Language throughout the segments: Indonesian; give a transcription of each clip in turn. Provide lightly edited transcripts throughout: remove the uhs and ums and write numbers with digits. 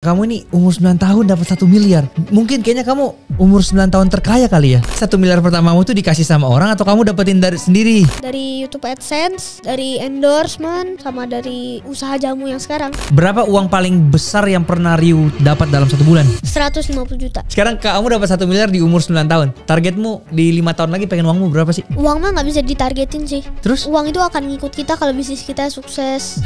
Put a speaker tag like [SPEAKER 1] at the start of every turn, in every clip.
[SPEAKER 1] kamu ini umur 9 tahun dapat 1 miliar. Mungkin kayaknya kamu umur 9 tahun terkaya kali ya. 1 miliar pertamamu tuh dikasih sama orang atau kamu dapetin dari sendiri?
[SPEAKER 2] Dari YouTube AdSense, dari endorsement, sama dari usaha jamu yang sekarang.
[SPEAKER 1] Berapa uang paling besar yang pernah Ryu dapat dalam 1 bulan?
[SPEAKER 2] 150 juta.
[SPEAKER 1] Sekarang kamu dapat 1 miliar di umur 9 tahun. Targetmu di 5 tahun lagi pengen uangmu berapa sih?
[SPEAKER 2] Uang mah nggak bisa ditargetin sih.
[SPEAKER 1] Terus?
[SPEAKER 2] Uang itu akan ngikut kita kalau bisnis kita sukses.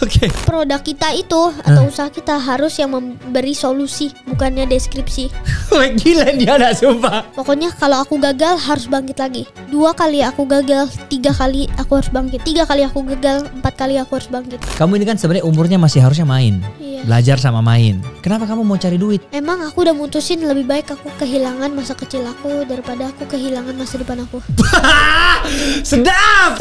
[SPEAKER 1] Oke.
[SPEAKER 2] Produk kita itu atau usaha kita harus yang memberi solusi, bukannya deskripsi.
[SPEAKER 1] Wah, gila dia ada sumpah.
[SPEAKER 2] Pokoknya kalau aku gagal harus bangkit lagi. 2 kali aku gagal, 3 kali aku harus bangkit. 3 kali aku gagal, 4 kali aku harus bangkit.
[SPEAKER 1] Kamu ini kan sebenarnya umurnya masih harusnya main.
[SPEAKER 2] Iya.
[SPEAKER 1] Belajar sama main. Kenapa kamu mau cari duit?
[SPEAKER 2] Emang aku udah mutusin lebih baik aku kehilangan masa kecil aku daripada aku kehilangan masa depan aku.
[SPEAKER 1] Sedap.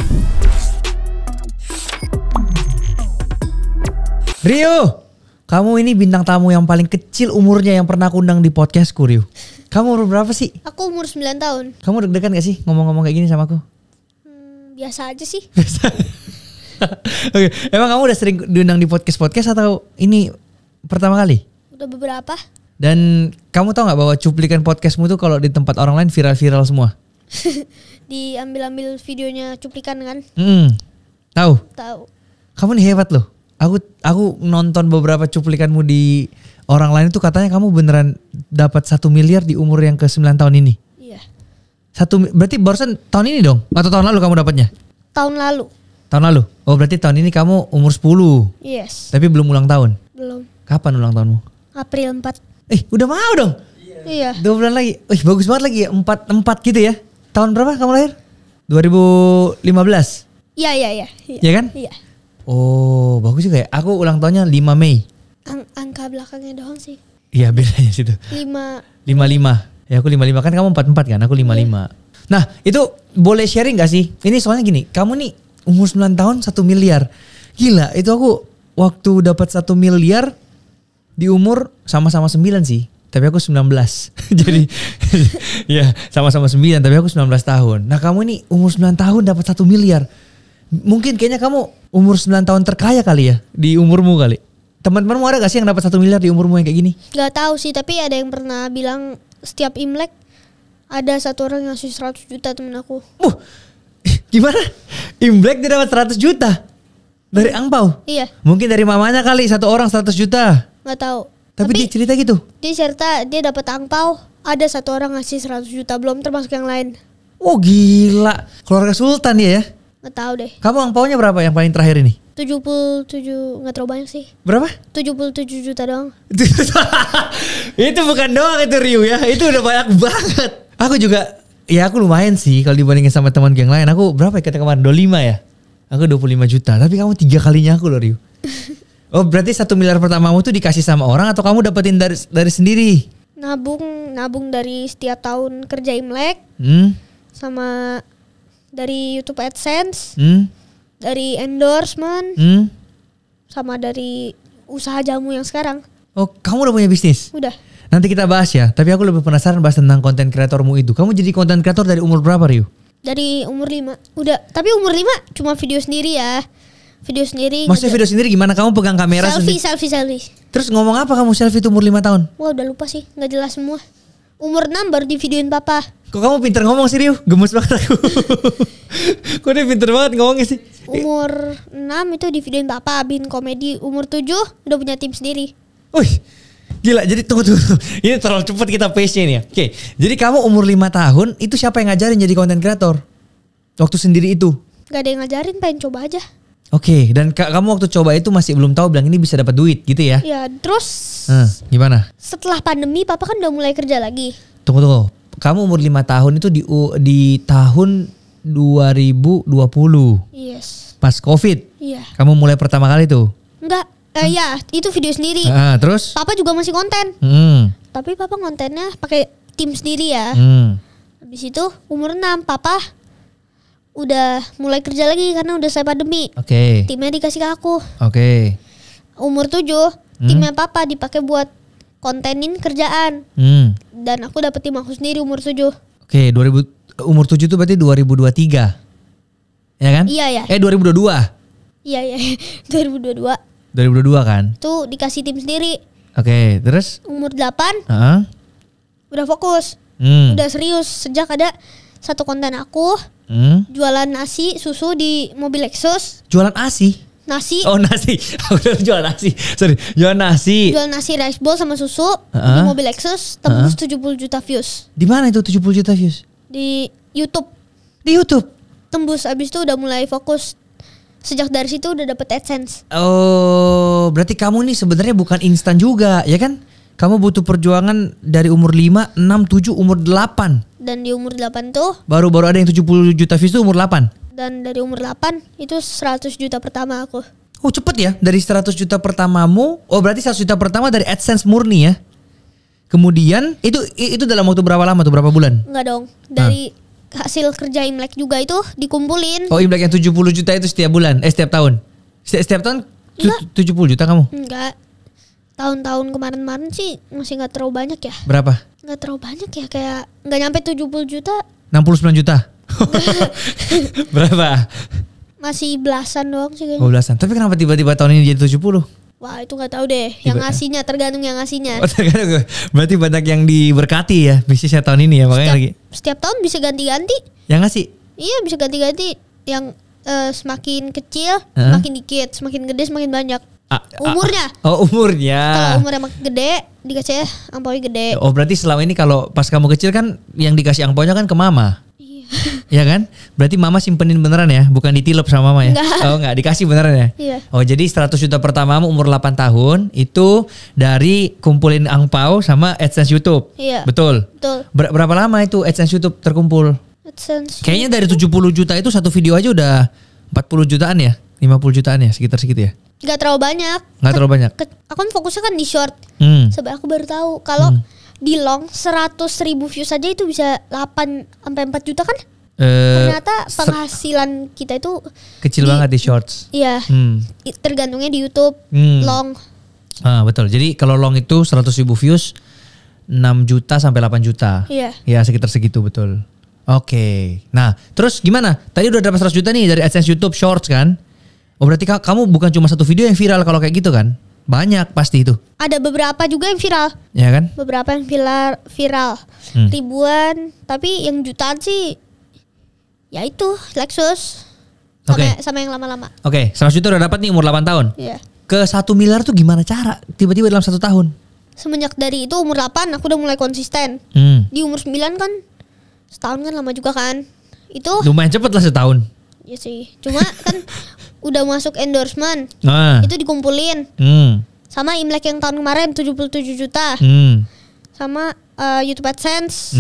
[SPEAKER 1] Ryu, kamu ini bintang tamu yang paling kecil umurnya yang pernah aku undang di podcastku, Ryu. Kamu umur berapa sih?
[SPEAKER 2] Aku umur 9 tahun.
[SPEAKER 1] Kamu deg-degan gak sih ngomong-ngomong kayak gini sama aku?
[SPEAKER 2] Biasa aja sih.
[SPEAKER 1] Oke, emang kamu udah sering diundang di podcast atau ini pertama kali?
[SPEAKER 2] Udah beberapa.
[SPEAKER 1] Dan kamu tahu gak bahwa cuplikan podcastmu tuh kalau di tempat orang lain viral-viral semua?
[SPEAKER 2] Diambil-ambil videonya cuplikan kan?
[SPEAKER 1] Tahu?
[SPEAKER 2] Tahu.
[SPEAKER 1] Kamu nih hebat loh. Aku nonton beberapa cuplikanmu di orang lain itu katanya kamu beneran dapat 1 miliar di umur yang ke 9 tahun ini.
[SPEAKER 2] Iya.
[SPEAKER 1] Berarti barusan tahun ini dong? Atau tahun lalu kamu dapatnya?
[SPEAKER 2] Tahun lalu.
[SPEAKER 1] Tahun lalu? Oh berarti tahun ini kamu umur 10.
[SPEAKER 2] Yes.
[SPEAKER 1] Tapi belum ulang tahun?
[SPEAKER 2] Belum.
[SPEAKER 1] Kapan ulang tahunmu?
[SPEAKER 2] April 4.
[SPEAKER 1] Udah mau dong?
[SPEAKER 2] Iya.
[SPEAKER 1] 2 bulan lagi. Bagus banget lagi ya. 4 gitu ya. Tahun berapa kamu lahir? 2015?
[SPEAKER 2] Iya.
[SPEAKER 1] Iya kan?
[SPEAKER 2] Iya.
[SPEAKER 1] Oh bagus juga ya. Aku ulang tahunnya 5 Mei.
[SPEAKER 2] Angka belakangnya doang sih.
[SPEAKER 1] Iya bedanya situ. 55. Ya aku 55 kan kamu 44 kan, aku 55. Yeah. Nah itu boleh sharing gak sih? Ini soalnya gini, kamu nih umur 9 tahun 1 miliar. Gila itu aku waktu dapat 1 miliar di umur sama-sama 9 sih. Tapi aku 19. Jadi ya sama-sama 9 tapi aku 19 tahun. Nah kamu ini umur 9 tahun dapat 1 miliar. Mungkin kayaknya kamu umur 9 tahun terkaya kali ya di umurmu kali. Teman-temanmu ada gak sih yang dapat 1 miliar di umurmu yang kayak gini?
[SPEAKER 2] Gak tahu sih, tapi ada yang pernah bilang setiap Imlek ada satu orang yang ngasih 100 juta temen aku.
[SPEAKER 1] Gimana? Imlek dia dapat 100 juta? Dari angpau?
[SPEAKER 2] Iya.
[SPEAKER 1] Mungkin dari mamanya kali, satu orang 100 juta.
[SPEAKER 2] Gak tahu.
[SPEAKER 1] Tapi dia cerita gitu?
[SPEAKER 2] Dia cerita dia dapat angpau, ada satu orang ngasih 100 juta, belum termasuk yang lain.
[SPEAKER 1] Oh gila, keluarga sultan dia ya?
[SPEAKER 2] Gak tahu deh.
[SPEAKER 1] Kamu angpaunya berapa yang paling terakhir ini?
[SPEAKER 2] 77, gak terlalu banyak sih.
[SPEAKER 1] Berapa?
[SPEAKER 2] 77 juta doang.
[SPEAKER 1] Itu bukan doang itu Ryu ya, itu udah banyak banget. Aku juga, ya aku lumayan sih kalau dibandingin sama teman yang lain. Aku berapa ya kata kemarin, 25 ya? Aku 25 juta, tapi kamu 3 kalinya aku loh Ryu. Oh berarti 1 miliar pertamamu tuh dikasih sama orang atau kamu dapetin dari sendiri?
[SPEAKER 2] Nabung dari setiap tahun kerja Imlek. Sama dari YouTube AdSense. Dari endorsement. Sama dari usaha jamu yang sekarang.
[SPEAKER 1] Oh kamu udah punya bisnis?
[SPEAKER 2] Udah.
[SPEAKER 1] Nanti kita bahas ya, tapi aku lebih penasaran bahas tentang konten kreatormu itu. Kamu jadi konten kreator dari umur berapa Ryu?
[SPEAKER 2] Dari umur 5. Udah, tapi umur 5 cuma video sendiri ya. Video sendiri.
[SPEAKER 1] Maksudnya video sendiri gimana? Kamu pegang kamera
[SPEAKER 2] selfie.
[SPEAKER 1] Terus ngomong apa kamu selfie itu umur 5 tahun?
[SPEAKER 2] Wah udah lupa sih, gak jelas semua. Umur 6 baru di videoin papa.
[SPEAKER 1] Kok kamu pinter ngomong sih Ryu? Gemes banget aku. Kok dia pinter banget ngomongnya sih?
[SPEAKER 2] Umur 6 itu di videoin papa, bikin komedi. Umur 7 udah punya tim sendiri.
[SPEAKER 1] Wih, gila. Jadi tunggu. Ini terlalu cepat kita pace-nya nih ya. Oke, jadi kamu umur 5 tahun, itu siapa yang ngajarin jadi konten kreator? Waktu sendiri itu?
[SPEAKER 2] Gak ada yang ngajarin, pengen coba aja.
[SPEAKER 1] Oke, dan kamu waktu coba itu masih belum tahu bilang ini bisa dapat duit gitu ya?
[SPEAKER 2] Ya, terus
[SPEAKER 1] gimana?
[SPEAKER 2] Setelah pandemi papa kan udah mulai kerja lagi.
[SPEAKER 1] Tunggu. Kamu umur 5 tahun itu di tahun 2020.
[SPEAKER 2] Yes.
[SPEAKER 1] Pas Covid.
[SPEAKER 2] Iya.
[SPEAKER 1] Kamu mulai pertama kali tuh?
[SPEAKER 2] Enggak. Ya, itu video sendiri.
[SPEAKER 1] Terus?
[SPEAKER 2] Papa juga masih konten. Tapi papa kontennya pakai tim sendiri ya. Habis itu umur 6 papa udah mulai kerja lagi karena udah selesai pandemi.
[SPEAKER 1] Oke.
[SPEAKER 2] Timnya dikasih ke aku.
[SPEAKER 1] Oke.
[SPEAKER 2] Umur 7 timnya papa dipakai buat kontenin kerjaan. Dan aku dapet tim aku sendiri umur 7.
[SPEAKER 1] Oke, umur 7 itu berarti 2023. Ya kan?
[SPEAKER 2] Iya.
[SPEAKER 1] 2022.
[SPEAKER 2] Iya. 2022.
[SPEAKER 1] 2022 kan?
[SPEAKER 2] Itu dikasih tim sendiri.
[SPEAKER 1] Oke, terus?
[SPEAKER 2] Umur 8 udah fokus. Udah serius. Sejak ada satu konten aku jualan nasi susu di mobil Lexus.
[SPEAKER 1] Jualan ASI?
[SPEAKER 2] Nasi.
[SPEAKER 1] Oh nasi. Jualan nasi. Sorry, jualan nasi.
[SPEAKER 2] Jualan nasi rice bowl sama susu di mobil Lexus, tembus 70 juta views.
[SPEAKER 1] Di mana itu 70 juta views?
[SPEAKER 2] Di YouTube.
[SPEAKER 1] Di YouTube?
[SPEAKER 2] Tembus, abis itu udah mulai fokus. Sejak dari situ udah dapet AdSense.
[SPEAKER 1] Oh, berarti kamu nih sebenarnya bukan instan juga, ya kan? Kamu butuh perjuangan dari umur 5, 6, 7, umur 8.
[SPEAKER 2] Dan di umur 8 tuh
[SPEAKER 1] baru ada yang 70 juta views tuh umur 8.
[SPEAKER 2] Dan dari umur 8 itu 100 juta pertama aku.
[SPEAKER 1] Oh cepet ya, dari 100 juta pertamamu. Oh berarti 100 juta pertama dari AdSense murni ya. Kemudian itu dalam waktu berapa lama tuh, berapa bulan?
[SPEAKER 2] Enggak dong, dari hasil kerja Imlek juga itu dikumpulin.
[SPEAKER 1] Oh Imlek yang 70 juta itu setiap bulan, setiap tahun? Setiap tahun 70 juta kamu?
[SPEAKER 2] Enggak, tahun-tahun kemarin sih masih gak terlalu banyak ya.
[SPEAKER 1] Berapa?
[SPEAKER 2] Gak terlalu banyak ya, kayak gak nyampe 70 juta.
[SPEAKER 1] 69 juta? Berapa?
[SPEAKER 2] Masih belasan doang sih kayaknya.
[SPEAKER 1] Oh belasan, tapi kenapa tiba-tiba tahun ini jadi 70?
[SPEAKER 2] Wah itu gak tahu deh, yang ngasihnya tergantung yang ngasihnya.
[SPEAKER 1] Oh, tergantung. Berarti banyak yang diberkati ya bisnisnya tahun ini ya, makanya
[SPEAKER 2] setiap tahun bisa ganti-ganti.
[SPEAKER 1] Yang ngasih?
[SPEAKER 2] Iya bisa ganti-ganti. Yang semakin kecil semakin dikit, semakin gede semakin banyak. Umurnya.
[SPEAKER 1] Oh umurnya.
[SPEAKER 2] Kalau umurnya makin gede dikasih angpaunya gede.
[SPEAKER 1] Oh berarti selama ini kalau pas kamu kecil kan yang dikasih angpaunya kan ke mama. Iya kan? Berarti mama simpenin beneran ya? Bukan ditilep sama mama ya?
[SPEAKER 2] Enggak.
[SPEAKER 1] Oh enggak, dikasih beneran ya?
[SPEAKER 2] Iya.
[SPEAKER 1] Oh jadi 100 juta pertamamu umur 8 tahun itu dari kumpulin angpau sama AdSense YouTube?
[SPEAKER 2] Iya.
[SPEAKER 1] Betul?
[SPEAKER 2] Betul.
[SPEAKER 1] Berapa lama itu AdSense YouTube terkumpul?
[SPEAKER 2] AdSense
[SPEAKER 1] Kayaknya dari 70 juta itu satu video aja udah 40 jutaan ya? 50 jutaan ya? Sekitar segitu ya?
[SPEAKER 2] Gak terlalu banyak.
[SPEAKER 1] Gak terlalu banyak?
[SPEAKER 2] Aku kan fokusnya kan di short. Sebab aku baru tahu kalau di long 100.000 views aja itu bisa 8-4 juta kan? Ternyata penghasilan kita itu
[SPEAKER 1] kecil banget di shorts.
[SPEAKER 2] Iya. Tergantungnya di YouTube long.
[SPEAKER 1] Betul. Jadi kalau long itu 100.000 views 6 juta sampai 8 juta.
[SPEAKER 2] Iya.
[SPEAKER 1] Ya sekitar segitu betul. Oke. Nah terus gimana? Tadi udah dapat 100 juta nih dari AdSense YouTube Shorts kan? Oh berarti kamu bukan cuma satu video yang viral kalau kayak gitu kan? Banyak pasti itu. Ada
[SPEAKER 2] beberapa juga yang viral.
[SPEAKER 1] Ya kan?
[SPEAKER 2] Beberapa yang viral. Ribuan. Tapi yang jutaan sih ya itu Lexus. Sama yang lama-lama.
[SPEAKER 1] Oke, 100 juta udah dapat nih umur 8 tahun.
[SPEAKER 2] Iya.
[SPEAKER 1] Ke 1 miliar tuh gimana cara? Tiba-tiba dalam 1 tahun.
[SPEAKER 2] Semenjak dari itu umur 8 aku udah mulai konsisten. Di umur 9 kan setahun kan lama juga kan. Itu
[SPEAKER 1] lumayan cepet lah setahun.
[SPEAKER 2] Iya sih. Cuma kan udah masuk endorsement. Itu dikumpulin. Sama Imlek yang tahun kemarin 77 juta. Sama YouTube AdSense.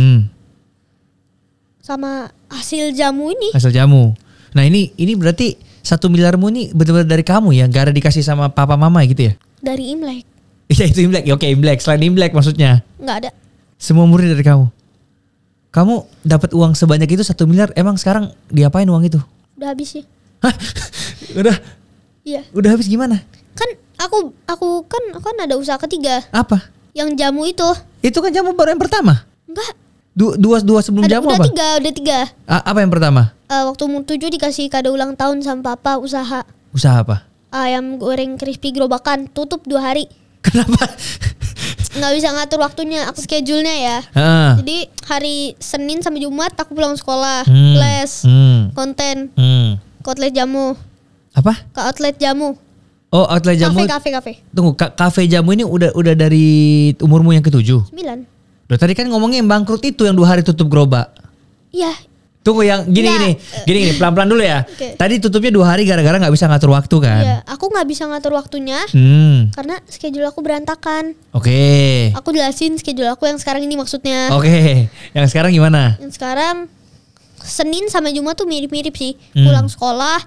[SPEAKER 2] Sama hasil jamu ini.
[SPEAKER 1] Hasil jamu. Nah ini berarti 1 miliarmu ini benar-benar dari kamu ya? Gak ada dikasih sama papa mama gitu ya?
[SPEAKER 2] Dari Imlek.
[SPEAKER 1] Iya itu Imlek. Oke Imlek. Selain Imlek maksudnya?
[SPEAKER 2] Gak ada.
[SPEAKER 1] Semua murni dari kamu? Kamu dapat uang sebanyak itu 1 miliar. Emang sekarang diapain uang itu?
[SPEAKER 2] Udah habis sih.
[SPEAKER 1] Hah? Udah?
[SPEAKER 2] Iya.
[SPEAKER 1] Udah habis gimana?
[SPEAKER 2] Kan aku kan ada usaha ketiga.
[SPEAKER 1] Apa?
[SPEAKER 2] Yang jamu itu.
[SPEAKER 1] Itu kan jamu baru yang pertama?
[SPEAKER 2] Enggak.
[SPEAKER 1] Dua sebelum jamu apa?
[SPEAKER 2] Udah tiga.
[SPEAKER 1] Apa yang pertama?
[SPEAKER 2] Waktu umur 7 dikasih kado ulang tahun sama papa usaha.
[SPEAKER 1] Usaha apa?
[SPEAKER 2] Ayam goreng crispy gerobakan, tutup 2 hari.
[SPEAKER 1] Kenapa?
[SPEAKER 2] Nggak bisa ngatur waktunya, aku schedule-nya ya. Jadi hari Senin sampai Jumat aku pulang sekolah, les, konten, ke outlet jamu.
[SPEAKER 1] Apa?
[SPEAKER 2] Ke outlet jamu.
[SPEAKER 1] Oh outlet jamu.
[SPEAKER 2] Kafe.
[SPEAKER 1] Tunggu, kafe jamu ini udah dari umurmu yang ke-7?
[SPEAKER 2] 9.
[SPEAKER 1] Loh tadi kan ngomongnya yang bangkrut itu yang 2 hari tutup gerobak.
[SPEAKER 2] Iya.
[SPEAKER 1] Tunggu yang gini, pelan-pelan dulu ya.
[SPEAKER 2] Okay.
[SPEAKER 1] Tadi tutupnya 2 hari gara-gara gak bisa ngatur waktu kan?
[SPEAKER 2] Iya, aku gak bisa ngatur waktunya karena schedule aku berantakan.
[SPEAKER 1] Oke.
[SPEAKER 2] Aku jelasin schedule aku yang sekarang ini maksudnya.
[SPEAKER 1] Oke. Yang sekarang gimana?
[SPEAKER 2] Yang sekarang Senin sampai Jumat tuh mirip-mirip sih. Pulang sekolah,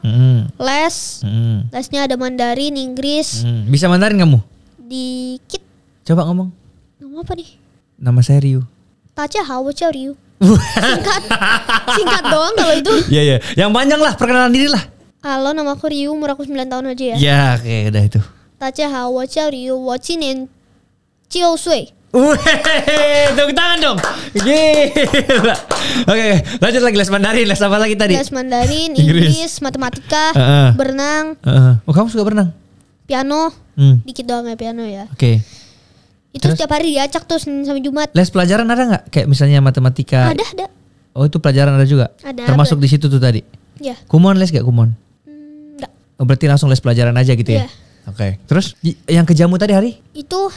[SPEAKER 2] les, lesnya ada Mandarin, Inggris.
[SPEAKER 1] Bisa Mandarin kamu?
[SPEAKER 2] Dikit.
[SPEAKER 1] Coba ngomong.
[SPEAKER 2] Ngomong apa nih?
[SPEAKER 1] Nama saya Ryu.
[SPEAKER 2] Tacha Hawa Ryu. Singkat doang kalau itu.
[SPEAKER 1] Iya. Yang panjang lah, perkenalan diri lah.
[SPEAKER 2] Halo, nama aku Ryu, umur aku 9 tahun aja ya.
[SPEAKER 1] Ya, oke, udah itu.
[SPEAKER 2] Tacha Hawa Ryu, 我今年9岁.
[SPEAKER 1] Tepuk tangan dong. Gila. Oke, lanjut lagi les Mandarin. Les apa lagi tadi?
[SPEAKER 2] Les Mandarin, Inggris, matematika, berenang.
[SPEAKER 1] Oh, kamu suka berenang?
[SPEAKER 2] Piano. Dikit doang ya piano ya.
[SPEAKER 1] Oke.
[SPEAKER 2] Itu setiap hari diacak tuh Senin sampai Jumat.
[SPEAKER 1] Les pelajaran ada nggak? Kayak misalnya matematika.
[SPEAKER 2] Ada.
[SPEAKER 1] Oh itu pelajaran ada juga?
[SPEAKER 2] Ada.
[SPEAKER 1] Termasuk di situ tuh tadi?
[SPEAKER 2] Iya.
[SPEAKER 1] Kumon les gak kumon?
[SPEAKER 2] Enggak.
[SPEAKER 1] Oh, berarti langsung les pelajaran aja gitu ya?
[SPEAKER 2] Iya.
[SPEAKER 1] Oke. Terus yang ke jamu tadi Hari?
[SPEAKER 2] Itu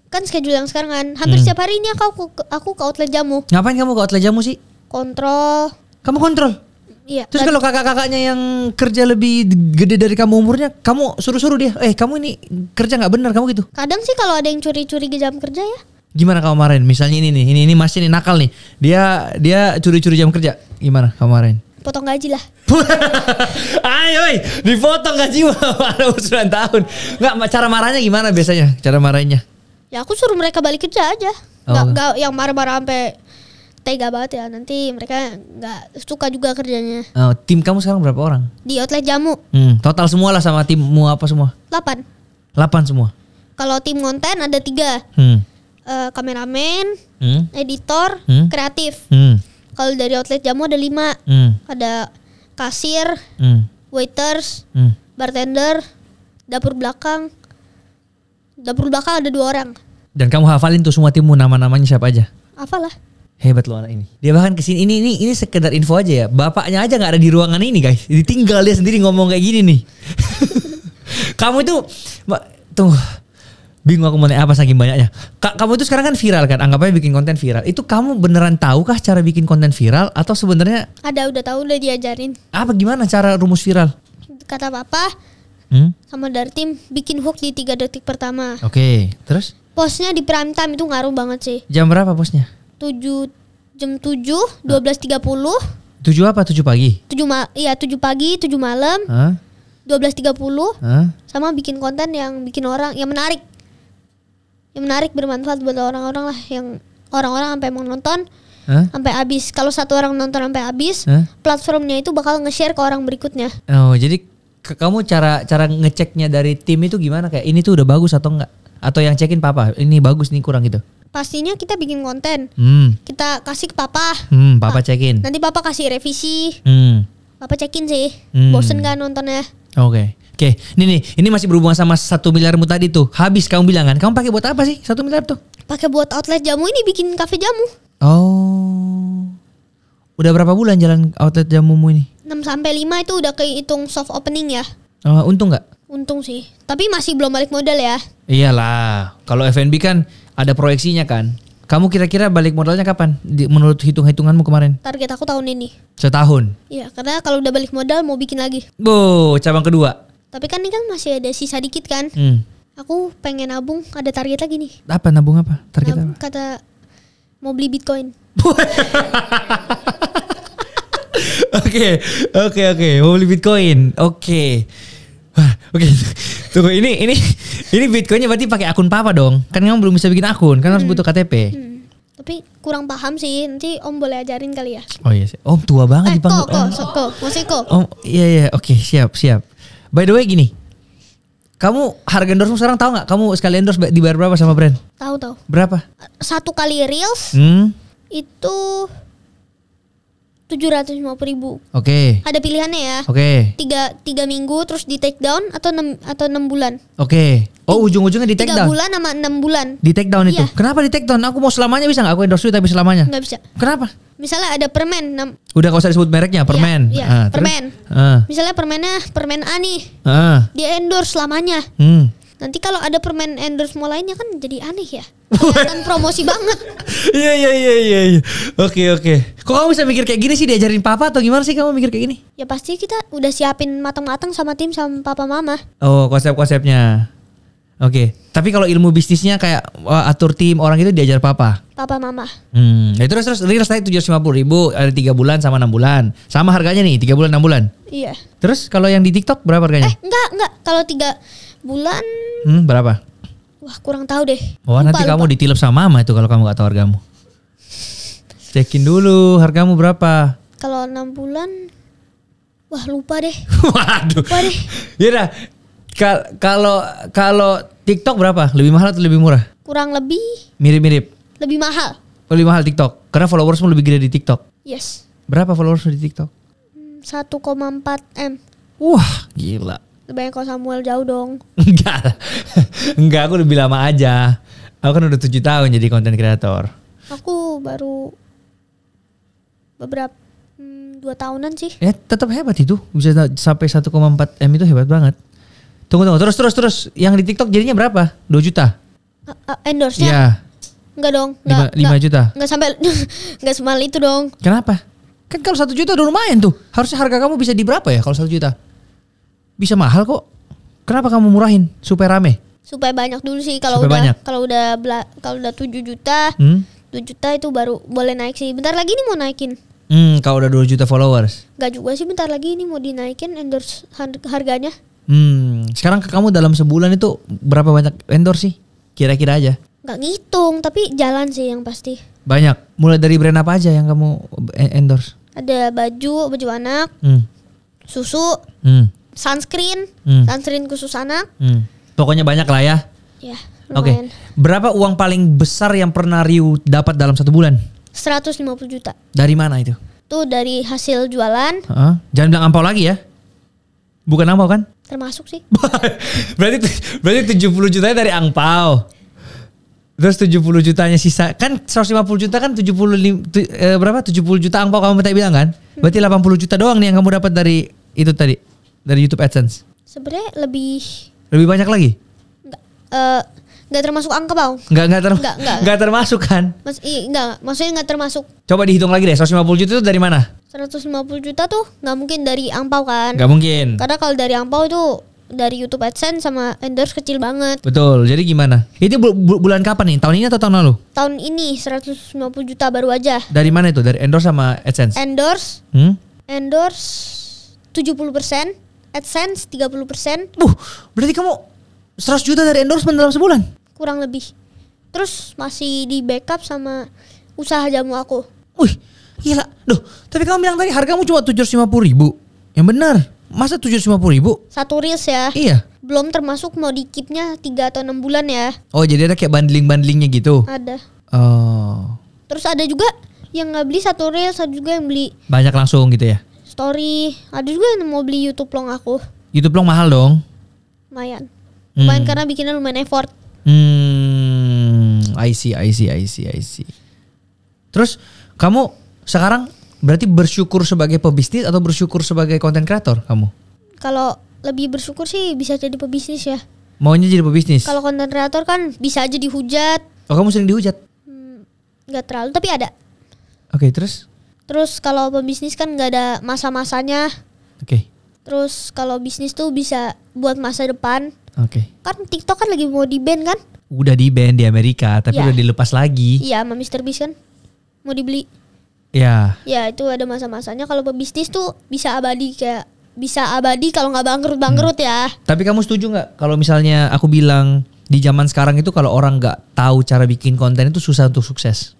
[SPEAKER 2] kan schedule yang sekarang kan. Hampir setiap hari ini aku ke outlet jamu.
[SPEAKER 1] Ngapain kamu ke outlet jamu sih?
[SPEAKER 2] Kontrol.
[SPEAKER 1] Kamu kontrol?
[SPEAKER 2] Iya.
[SPEAKER 1] Terus kalau kakak-kakaknya yang kerja lebih gede dari kamu umurnya, kamu suruh-suruh dia, kamu ini kerja nggak benar kamu gitu?
[SPEAKER 2] Kadang sih kalau ada yang curi-curi ke jam kerja ya.
[SPEAKER 1] Gimana kamu kemarin? Misalnya ini masih nih nakal nih. Dia curi-curi jam kerja. Gimana kamu kemarin?
[SPEAKER 2] Potong gaji lah.
[SPEAKER 1] Ayo, dipotong gaji ada 9 tahun. Nggak, cara marahnya gimana biasanya? Cara marahnya?
[SPEAKER 2] Ya aku suruh mereka balik kerja aja. Nggak yang marah-marah sampai tega banget ya. Nanti mereka nggak suka juga kerjanya.
[SPEAKER 1] Oh, tim kamu sekarang berapa orang?
[SPEAKER 2] Di outlet jamu.
[SPEAKER 1] Total semua lah sama timmu apa semua?
[SPEAKER 2] 8
[SPEAKER 1] semua.
[SPEAKER 2] Kalau tim konten ada 3. Kameramen, editor, kreatif. Kalau dari outlet jamu ada 5. Ada kasir, waiters, bartender, dapur belakang. Dapur belakang ada 2 orang.
[SPEAKER 1] Dan kamu hafalin tuh semua timmu, nama-namanya siapa aja?
[SPEAKER 2] Hafal lah.
[SPEAKER 1] Hebat loh anak ini. Dia bahkan kesini ini sekedar info aja ya. Bapaknya aja nggak ada di ruangan ini guys. Ditinggal dia sendiri ngomong kayak gini nih. Kamu itu tunggu. Bingung aku mau nanya apa saking banyaknya. Kamu itu sekarang kan viral kan, anggap aja bikin konten viral. Itu kamu beneran tahu kah cara bikin konten viral atau sebenarnya?
[SPEAKER 2] Udah tahu, udah diajarin.
[SPEAKER 1] Apa gimana cara rumus viral?
[SPEAKER 2] Kata papa sama dari tim bikin hook di 3 detik pertama.
[SPEAKER 1] Oke, terus?
[SPEAKER 2] Postnya di prime time itu ngaruh banget sih.
[SPEAKER 1] Jam berapa postnya?
[SPEAKER 2] Jam 7, 12.30.
[SPEAKER 1] 7 apa? 7 pagi?
[SPEAKER 2] 7 pagi, 7 malam. 12.30. Sama bikin konten yang bikin orang yang menarik. Yang menarik, bermanfaat buat orang-orang lah, yang orang-orang sampai mau nonton sampai habis. Kalau satu orang nonton sampai habis, platformnya itu bakal nge-share ke orang berikutnya.
[SPEAKER 1] Oh, jadi kamu cara ngeceknya dari tim itu gimana? Kayak ini tuh udah bagus atau enggak? Atau yang cekin papa, ini bagus nih kurang gitu?
[SPEAKER 2] Pastinya kita bikin konten, kita kasih ke papa.
[SPEAKER 1] Papa cekin.
[SPEAKER 2] Nanti papa kasih revisi. Papa cekin sih. Bosen kan nontonnya?
[SPEAKER 1] Oke, ini masih berhubungan sama 1 miliarmu tadi tuh. Habis kamu bilang kan, kamu pakai buat apa sih 1 miliar tuh?
[SPEAKER 2] Pakai buat outlet jamu ini, bikin kafe jamu.
[SPEAKER 1] Oh, udah berapa bulan jalan outlet jamumu ini?
[SPEAKER 2] 6-5 itu udah kehitung soft opening ya.
[SPEAKER 1] Untung nggak?
[SPEAKER 2] Untung sih, tapi masih belum balik modal ya.
[SPEAKER 1] Iyalah, kalau F&B kan ada proyeksinya kan. Kamu kira-kira balik modalnya kapan? Menurut hitung-hitunganmu kemarin?
[SPEAKER 2] Target aku tahun ini.
[SPEAKER 1] Setahun?
[SPEAKER 2] Iya, karena kalau udah balik modal mau bikin lagi.
[SPEAKER 1] Cabang kedua.
[SPEAKER 2] Tapi kan ini kan masih ada sisa dikit kan. Aku pengen nabung, ada target lagi nih.
[SPEAKER 1] Apa nabung apa? Target apa?
[SPEAKER 2] Kata mau beli Bitcoin.
[SPEAKER 1] Oke. Mau beli Bitcoin. Oke. Tunggu, ini Bitcoinnya berarti pakai akun papa dong. Kan kamu belum bisa bikin akun, kan harus butuh KTP.
[SPEAKER 2] Tapi kurang paham sih. Nanti Om boleh ajarin kali ya.
[SPEAKER 1] Oh iya sih. Om tua banget dipanggil.
[SPEAKER 2] Kok.
[SPEAKER 1] Om, iya. Oke, siap. By the way gini. Kamu harga endorse sekarang tahu nggak? Kamu sekali endorse dibayar berapa sama brand?
[SPEAKER 2] Tahu.
[SPEAKER 1] Berapa?
[SPEAKER 2] 1 kali reels itu 750.000.
[SPEAKER 1] Oke.
[SPEAKER 2] Ada pilihannya ya.
[SPEAKER 1] Oke.
[SPEAKER 2] 3 minggu terus di take down atau 6 bulan.
[SPEAKER 1] Oke. Oh, ujung-ujungnya di take down.
[SPEAKER 2] 3 bulan sama 6 bulan.
[SPEAKER 1] Di take down itu.
[SPEAKER 2] Iya.
[SPEAKER 1] Kenapa di take down? Aku mau selamanya bisa nggak? Aku endorse tapi selamanya.
[SPEAKER 2] Nggak bisa.
[SPEAKER 1] Kenapa?
[SPEAKER 2] Misalnya ada permen.
[SPEAKER 1] Udah gak usah disebut mereknya, permen.
[SPEAKER 2] Iya, permen. Misalnya permennya permen A nih. Dia endorse selamanya. Nanti kalau ada permen endorse mau lainnya kan jadi aneh ya. Kelihatan promosi banget.
[SPEAKER 1] Iya. Oke. Kok kamu bisa mikir kayak gini sih, diajarin papa atau gimana sih kamu mikir kayak gini?
[SPEAKER 2] Ya pasti kita udah siapin matang-matang sama tim sama papa mama.
[SPEAKER 1] Oh, konsep-konsepnya. Oke. Tapi kalau ilmu bisnisnya kayak atur tim orang itu diajar papa.
[SPEAKER 2] Papa mama.
[SPEAKER 1] Ya terus reels tadi 750.000 ada 3 bulan sama 6 bulan. Sama harganya nih 3 bulan 6 bulan.
[SPEAKER 2] Iya.
[SPEAKER 1] Terus kalau yang di TikTok berapa harganya?
[SPEAKER 2] Enggak. Kalau 3 bulan
[SPEAKER 1] berapa?
[SPEAKER 2] Wah, kurang tahu deh.
[SPEAKER 1] Nanti kamu ditilep sama mama itu kalau kamu gak tahu hargamu. Cekin dulu hargamu berapa.
[SPEAKER 2] Kalau 6 bulan, wah lupa deh.
[SPEAKER 1] Waduh.
[SPEAKER 2] Lupa deh.
[SPEAKER 1] Yaudah, kalau TikTok berapa? Lebih mahal atau lebih murah?
[SPEAKER 2] Kurang lebih.
[SPEAKER 1] Mirip-mirip.
[SPEAKER 2] Lebih mahal.
[SPEAKER 1] Lebih mahal TikTok, karena followersmu lebih gede di TikTok.
[SPEAKER 2] Yes.
[SPEAKER 1] Berapa followersmu di TikTok?
[SPEAKER 2] 1,4 M.
[SPEAKER 1] Wah, gila.
[SPEAKER 2] Lebih banyak kalau Samuel jauh dong.
[SPEAKER 1] Enggak, aku lebih lama aja. Aku kan udah 7 tahun jadi content creator.
[SPEAKER 2] Aku baru beberapa 2 tahunan sih.
[SPEAKER 1] Ya tetap hebat itu. Bisa sampai 1,4 M itu hebat banget. Tunggu. Terus. Yang di TikTok jadinya berapa? 2 juta?
[SPEAKER 2] Endorse-nya?
[SPEAKER 1] Iya.
[SPEAKER 2] Enggak dong.
[SPEAKER 1] 5 juta?
[SPEAKER 2] Enggak sampai, enggak semahal itu dong.
[SPEAKER 1] Kenapa? Kan kalau 1 juta udah lumayan tuh. Harusnya harga kamu bisa di berapa ya kalau 1 juta? Bisa mahal kok. Kenapa kamu murahin? Supaya rame?
[SPEAKER 2] Supaya banyak dulu sih. Kalau udah 7 juta, 2 juta itu baru boleh naik sih. Bentar lagi nih mau naikin.
[SPEAKER 1] Kalau udah 2 juta followers?
[SPEAKER 2] Gak juga sih, bentar lagi ini mau dinaikin endorse harganya.
[SPEAKER 1] Sekarang ke kamu dalam sebulan itu berapa banyak endorse sih? Kira-kira aja.
[SPEAKER 2] Gak ngitung, tapi jalan sih yang pasti.
[SPEAKER 1] Banyak. Mulai dari brand apa aja yang kamu endorse? Ada
[SPEAKER 2] baju anak, susu, sunscreen khusus anak.
[SPEAKER 1] Pokoknya banyak lah ya.
[SPEAKER 2] Ya,
[SPEAKER 1] Oke.
[SPEAKER 2] lumayan.
[SPEAKER 1] Berapa uang paling besar yang pernah Ryu dapat dalam 1 bulan?
[SPEAKER 2] 150 juta.
[SPEAKER 1] Dari mana itu?
[SPEAKER 2] Tuh dari hasil jualan.
[SPEAKER 1] Jangan bilang ampau lagi ya. Bukan ampau kan?
[SPEAKER 2] Termasuk sih.
[SPEAKER 1] berarti 70 jutanya dari angpau. Terus 70 jutanya sisa. Kan 150 juta kan 70 juta angpau kamu tadi bilang kan? Berarti 80 juta doang nih yang kamu dapat dari itu tadi. Dari YouTube AdSense.
[SPEAKER 2] Sebenarnya lebih
[SPEAKER 1] banyak lagi?
[SPEAKER 2] Enggak termasuk angka, Bang.
[SPEAKER 1] Enggak termasuk kan?
[SPEAKER 2] Maksudnya enggak termasuk.
[SPEAKER 1] Coba dihitung lagi deh, 150 juta itu dari mana?
[SPEAKER 2] 150 juta tuh enggak mungkin dari angpau kan?
[SPEAKER 1] Enggak mungkin.
[SPEAKER 2] Karena kalau dari angpau itu dari YouTube AdSense sama endorse kecil banget.
[SPEAKER 1] Betul. Jadi gimana? Itu bulan kapan nih? Tahun ini atau tahun lalu?
[SPEAKER 2] Tahun ini 150 juta baru aja.
[SPEAKER 1] Dari mana itu? Dari endorse sama AdSense?
[SPEAKER 2] Endorse 70%, AdSense 30%.
[SPEAKER 1] Berarti kamu 100 juta dari endorsement dalam sebulan? Kurang
[SPEAKER 2] lebih. Terus masih di backup sama usaha jamu aku.
[SPEAKER 1] Wih, gila. Duh, tapi kamu bilang tadi hargamu cuma 750.000. Yang benar. Masa 750.000?
[SPEAKER 2] Satu reels ya.
[SPEAKER 1] Iya.
[SPEAKER 2] Belum termasuk mau di-keep-nya 3 atau 6 bulan ya.
[SPEAKER 1] Oh, jadi ada kayak bundling-bundlingnya gitu?
[SPEAKER 2] Ada.
[SPEAKER 1] Oh.
[SPEAKER 2] Terus ada juga yang nggak beli satu reels, ada juga yang beli
[SPEAKER 1] banyak langsung gitu ya?
[SPEAKER 2] Story. Ada juga yang mau beli YouTube Long aku.
[SPEAKER 1] YouTube Long mahal dong?
[SPEAKER 2] Lumayan. Lumayan karena bikinnya lumayan effort.
[SPEAKER 1] I see. Terus kamu sekarang berarti bersyukur sebagai pebisnis atau bersyukur sebagai content creator kamu?
[SPEAKER 2] Kalau lebih bersyukur sih bisa jadi pebisnis ya.
[SPEAKER 1] Maunya jadi pebisnis? Kalau
[SPEAKER 2] content creator kan bisa aja dihujat.
[SPEAKER 1] Oh, kamu sering dihujat?
[SPEAKER 2] Gak terlalu, tapi ada.
[SPEAKER 1] Oke, terus?
[SPEAKER 2] Terus kalau pebisnis kan gak ada masa-masanya.
[SPEAKER 1] Oke.
[SPEAKER 2] Terus kalau bisnis tuh bisa buat masa depan.
[SPEAKER 1] Oke.
[SPEAKER 2] Kan TikTok kan lagi mau di-ban kan?
[SPEAKER 1] Udah di-ban di Amerika, tapi udah dilepas lagi.
[SPEAKER 2] Iya, sama MrBeast kan mau dibeli.
[SPEAKER 1] Ya.
[SPEAKER 2] Ya, itu ada masa-masanya. Kalau pebisnis tuh bisa abadi kalau nggak bangkrut ya.
[SPEAKER 1] Tapi kamu setuju nggak kalau misalnya aku bilang di zaman sekarang itu kalau orang nggak tahu cara bikin konten itu susah untuk sukses?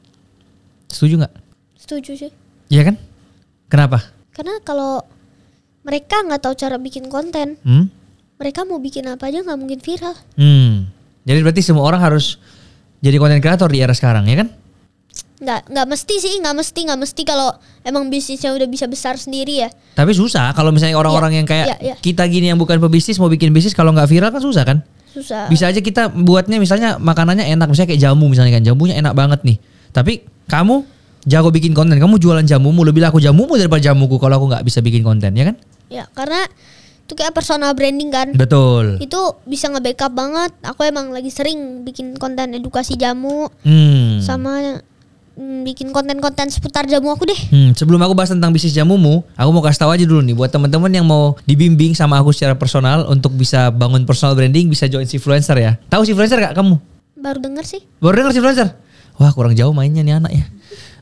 [SPEAKER 1] Setuju nggak?
[SPEAKER 2] Setuju sih.
[SPEAKER 1] Iya kan? Kenapa?
[SPEAKER 2] Karena kalau mereka nggak tahu cara bikin konten, mereka mau bikin apa aja nggak mungkin viral.
[SPEAKER 1] Jadi berarti semua orang harus jadi konten kreator di era sekarang, ya kan?
[SPEAKER 2] Nggak mesti kalau emang bisnisnya udah bisa besar sendiri ya.
[SPEAKER 1] Tapi susah kalau misalnya orang-orang yang kayak kita gini yang bukan pebisnis mau bikin bisnis, kalau nggak viral kan susah kan?
[SPEAKER 2] Susah.
[SPEAKER 1] Bisa aja kita buatnya misalnya makanannya enak, misalnya kayak jamu misalnya kan, jamunya enak banget nih. Tapi kamu jago bikin konten, kamu jualan jamumu, lebih laku jamumu daripada jamuku kalau aku nggak bisa bikin konten, ya kan?
[SPEAKER 2] Ya, karena itu kayak personal branding kan.
[SPEAKER 1] Betul.
[SPEAKER 2] Itu bisa nge-backup banget. Aku emang lagi sering bikin konten edukasi jamu. Sama bikin konten-konten seputar jamu aku deh.
[SPEAKER 1] Sebelum aku bahas tentang bisnis jamumu, aku mau kasih tahu aja dulu nih buat teman-teman yang mau dibimbing sama aku secara personal untuk bisa bangun personal branding, bisa join Sifluencer ya. Tahu Sifluencer gak kamu?
[SPEAKER 2] Baru denger sih.
[SPEAKER 1] Baru denger Sifluencer? Wah, kurang jauh mainnya nih anak ya.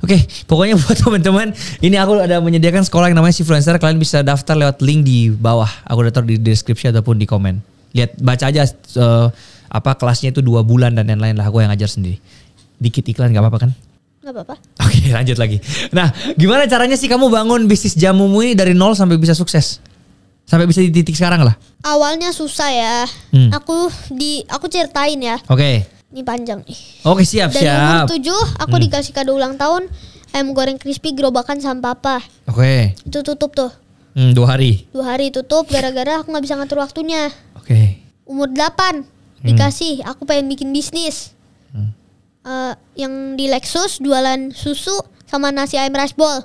[SPEAKER 1] Oke, pokoknya buat teman-teman, ini aku ada menyediakan sekolah yang namanya Sifluencer. Kalian bisa daftar lewat link di bawah. Aku udah taruh di deskripsi ataupun di komen. Lihat, baca aja kelasnya itu 2 bulan dan lain-lain lah. Aku yang ngajar sendiri. Dikit iklan gak apa-apa kan?
[SPEAKER 2] Gak apa-apa.
[SPEAKER 1] Oke, lanjut lagi. Nah, gimana caranya sih kamu bangun bisnis jamumu ini dari nol sampai bisa sukses? Sampai bisa di titik sekarang lah?
[SPEAKER 2] Awalnya susah ya. Aku ceritain ya.
[SPEAKER 1] Oke.
[SPEAKER 2] Ini panjang nih.
[SPEAKER 1] Oke, siap.
[SPEAKER 2] Dari umur 7 aku dikasih kado ulang tahun ayam goreng crispy gerobakan sama papa.
[SPEAKER 1] Oke.
[SPEAKER 2] Itu tutup tuh.
[SPEAKER 1] 2 hari.
[SPEAKER 2] 2 hari tutup gara-gara aku nggak bisa ngatur waktunya.
[SPEAKER 1] Oke.
[SPEAKER 2] Umur 8 dikasih, aku pengen bikin bisnis. Yang di Lexus jualan susu sama nasi ayam rice bowl.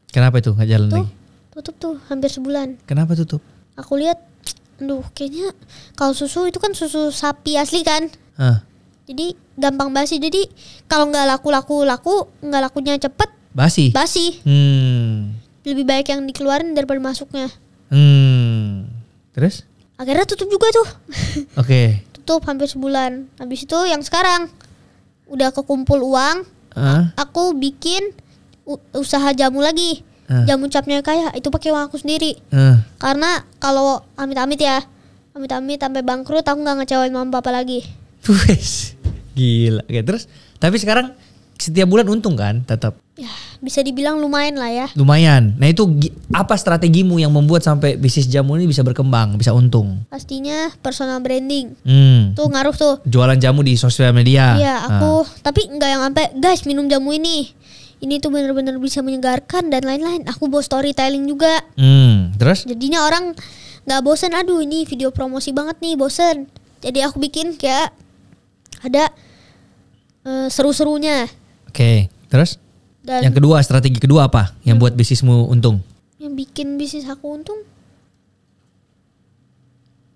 [SPEAKER 1] Kenapa itu nggak jalan
[SPEAKER 2] Tuh,
[SPEAKER 1] lagi?
[SPEAKER 2] tutup tuh hampir sebulan.
[SPEAKER 1] Kenapa tutup?
[SPEAKER 2] Aku lihat, aduh kayaknya kalau susu itu kan susu sapi asli kan. Jadi gampang basi. Jadi kalau nggak laku nggak lakunya cepet. Basi. Lebih baik yang dikeluarin daripada masuknya.
[SPEAKER 1] Terus?
[SPEAKER 2] Akhirnya tutup juga tuh.
[SPEAKER 1] Oke.
[SPEAKER 2] Tutup hampir sebulan. Habis itu yang sekarang udah kekumpul uang, aku bikin usaha jamu lagi. Jamu capnya kaya itu pakai uang aku sendiri. Karena kalau amit-amit sampai bangkrut aku nggak ngecewain mama papa lagi.
[SPEAKER 1] Wes, gila. Oke, terus tapi sekarang setiap bulan untung kan tetap?
[SPEAKER 2] Ya bisa dibilang lumayan lah ya.
[SPEAKER 1] Lumayan. Nah itu apa strategimu yang membuat sampai bisnis jamu ini bisa berkembang, bisa untung?
[SPEAKER 2] Pastinya personal branding. Tuh ngaruh tuh.
[SPEAKER 1] Jualan jamu di sosial media.
[SPEAKER 2] Iya aku, tapi nggak yang sampai guys minum jamu ini tuh benar-benar bisa menyegarkan dan lain-lain. Aku bawa storytelling juga.
[SPEAKER 1] Terus?
[SPEAKER 2] Jadinya orang nggak bosen. Aduh ini video promosi banget nih, bosen. Jadi aku bikin kayak ada seru-serunya.
[SPEAKER 1] Oke, terus? Dan yang kedua, strategi kedua apa yang buat bisnismu untung?
[SPEAKER 2] Yang bikin bisnis aku untung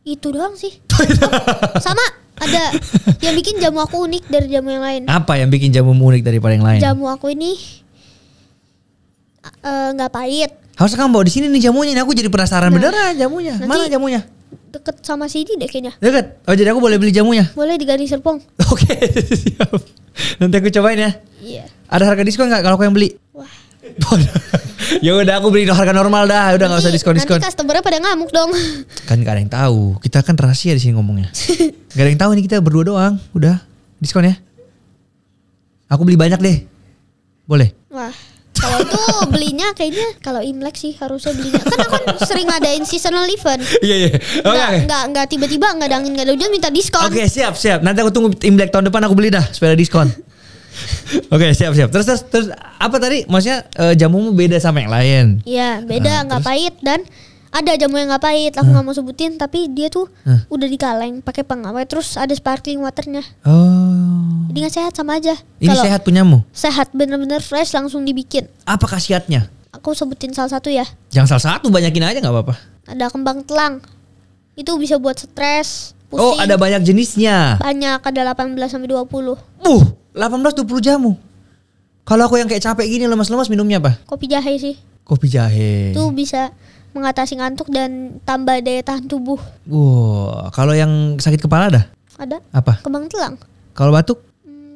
[SPEAKER 2] itu doang sih. Sama ada yang bikin jamu aku unik dari jamu yang lain.
[SPEAKER 1] Apa yang bikin jamu unik daripada yang lain?
[SPEAKER 2] Jamu aku ini nggak pahit.
[SPEAKER 1] Harus kamu bawa di sini nih jamunya. Aku jadi penasaran beneran jamunya. Mana jamunya?
[SPEAKER 2] Deket sama sini deh kayaknya.
[SPEAKER 1] Deket? Oh jadi aku boleh beli jamunya?
[SPEAKER 2] Boleh di Gading Serpong.
[SPEAKER 1] Oke, siap. Nanti aku cobain ya.
[SPEAKER 2] Iya.
[SPEAKER 1] Ada harga diskon nggak kalau aku yang beli?
[SPEAKER 2] Wah.
[SPEAKER 1] Ya udah aku beli harga normal dah. Udah nggak usah diskon-diskon.
[SPEAKER 2] Nanti customernya pada ngamuk dong.
[SPEAKER 1] Kan gak ada yang tahu. Kita kan rahasia di sini ngomongnya. Gak ada yang tahu nih, kita berdua doang. Udah diskon ya. Aku beli banyak deh. Boleh?
[SPEAKER 2] Wah. Kalau itu belinya kayaknya kalau Imlek sih harusnya belinya. Kan aku sering ngadain seasonal event.
[SPEAKER 1] Iya.
[SPEAKER 2] Enggak tiba-tiba enggak ada angin enggak ada hujan minta diskon.
[SPEAKER 1] Oke, siap. Nanti aku tunggu Imlek tahun depan aku beli dah supaya ada diskon. Oke, siap. Terus apa tadi? Maksudnya jamumu beda sama yang lain?
[SPEAKER 2] Iya, beda, enggak pahit dan ada jamu yang enggak pahit. Aku enggak mau sebutin tapi dia tuh udah dikaleng pakai pengawet terus ada sparkling waternya. Oh. Jadi nggak sehat sama aja.
[SPEAKER 1] Ini kalo sehat punyamu?
[SPEAKER 2] Sehat, bener-bener fresh langsung dibikin.
[SPEAKER 1] Apa khasiatnya?
[SPEAKER 2] Aku sebutin salah satu ya.
[SPEAKER 1] Jangan salah satu, banyakin aja nggak apa-apa.
[SPEAKER 2] Ada kembang telang. Itu bisa buat stres, pusing.
[SPEAKER 1] Oh ada banyak jenisnya?
[SPEAKER 2] Banyak, ada 18 sampai 20.
[SPEAKER 1] 18-20 jamu? Kalau aku yang kayak capek gini lemas-lemas minumnya apa?
[SPEAKER 2] Kopi jahe sih.
[SPEAKER 1] Kopi jahe.
[SPEAKER 2] Itu bisa mengatasi ngantuk dan tambah daya tahan tubuh.
[SPEAKER 1] Wow, kalau yang sakit kepala ada?
[SPEAKER 2] Ada.
[SPEAKER 1] Apa?
[SPEAKER 2] Kembang telang.
[SPEAKER 1] Kalau batuk?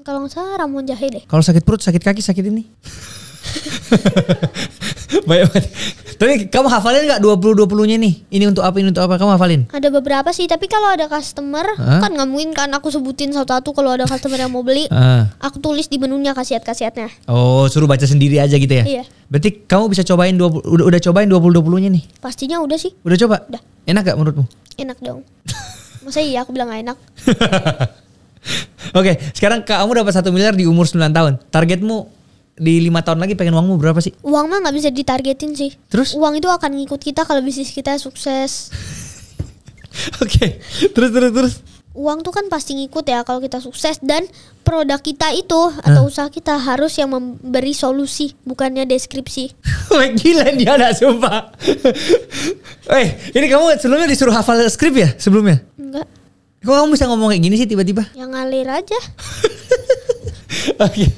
[SPEAKER 2] Kalau nggak salah ramuan jahe deh.
[SPEAKER 1] Kalau sakit perut, sakit kaki, sakit ini? Baik. Tapi kamu hafalin nggak 20-20-nya nih? Ini untuk apa, ini untuk apa? Kamu hafalin?
[SPEAKER 2] Ada beberapa sih, tapi kalau ada customer kan nggak mungkin kan aku sebutin satu-satu. Kalau ada customer yang mau beli, aku tulis di menunya khasiat-khasiatnya. Oh, suruh baca sendiri aja gitu ya? Iya. Berarti kamu bisa cobain udah cobain 20-20-nya nih? Pastinya udah sih. Udah coba? Udah. Enak gak menurutmu? Enak dong. Masa iya aku bilang gak enak? Oke, sekarang kamu dapat 1 miliar di umur 9 tahun. Targetmu di 5 tahun lagi pengen uangmu berapa sih? Uang mah gak bisa ditargetin sih. Terus? Uang itu akan ngikut kita kalau bisnis kita sukses. Oke, terus. Uang tuh kan pasti ngikut ya kalau kita sukses. Dan produk kita itu atau usaha kita harus yang memberi solusi, bukannya deskripsi. Gila dia ada sumpah. Ini kamu sebelumnya disuruh hafal skrip ya sebelumnya? Enggak. Kok kamu bisa ngomong kayak gini sih tiba-tiba? Yang ngalir aja. Oke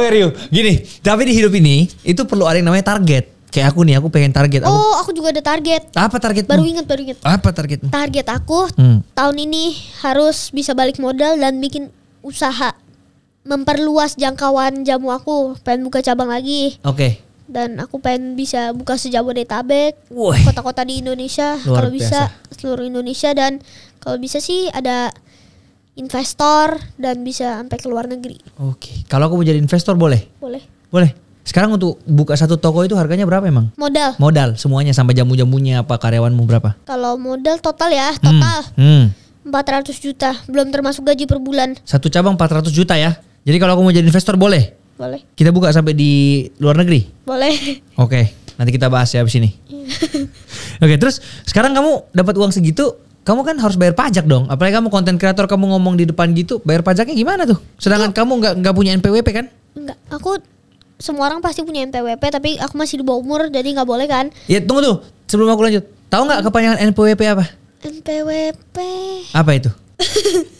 [SPEAKER 2] Rio, gini. Tapi di hidup ini itu perlu ada yang namanya target. Kayak aku nih, aku pengen target. Aku juga ada target. Apa targetmu? Baru ingat. Apa targetmu? Target aku tahun ini harus bisa balik modal dan bikin usaha. Memperluas jangkauan jamu aku. Pengen buka cabang lagi. Oke. Dan aku pengen bisa buka se-Jabodetabek, kota-kota di Indonesia, kalau bisa seluruh Indonesia, dan kalau bisa sih ada investor dan bisa sampai ke luar negeri. Oke. Kalau aku mau jadi investor boleh? Boleh. Sekarang untuk buka satu toko itu harganya berapa emang? Modal semuanya sampai jamu-jamunya apa karyawanmu berapa? Kalau modal total 400 juta, belum termasuk gaji per bulan. Satu cabang 400 juta ya. Jadi kalau aku mau jadi investor boleh? Boleh. Kita buka sampai di luar negeri? Boleh. Oke.
[SPEAKER 1] Nanti kita bahas ya abis ini. Oke, terus sekarang kamu dapat uang segitu, kamu kan harus bayar pajak dong. Apalagi kamu konten kreator, kamu ngomong di depan gitu, bayar pajaknya gimana tuh? Sedangkan kamu nggak punya NPWP kan?
[SPEAKER 2] Enggak, semua orang pasti punya NPWP, tapi aku masih di bawah umur, jadi nggak boleh kan?
[SPEAKER 1] Ya tunggu tuh, sebelum aku lanjut. Tahu nggak kepanjangan NPWP apa?
[SPEAKER 2] NPWP.
[SPEAKER 1] Apa itu?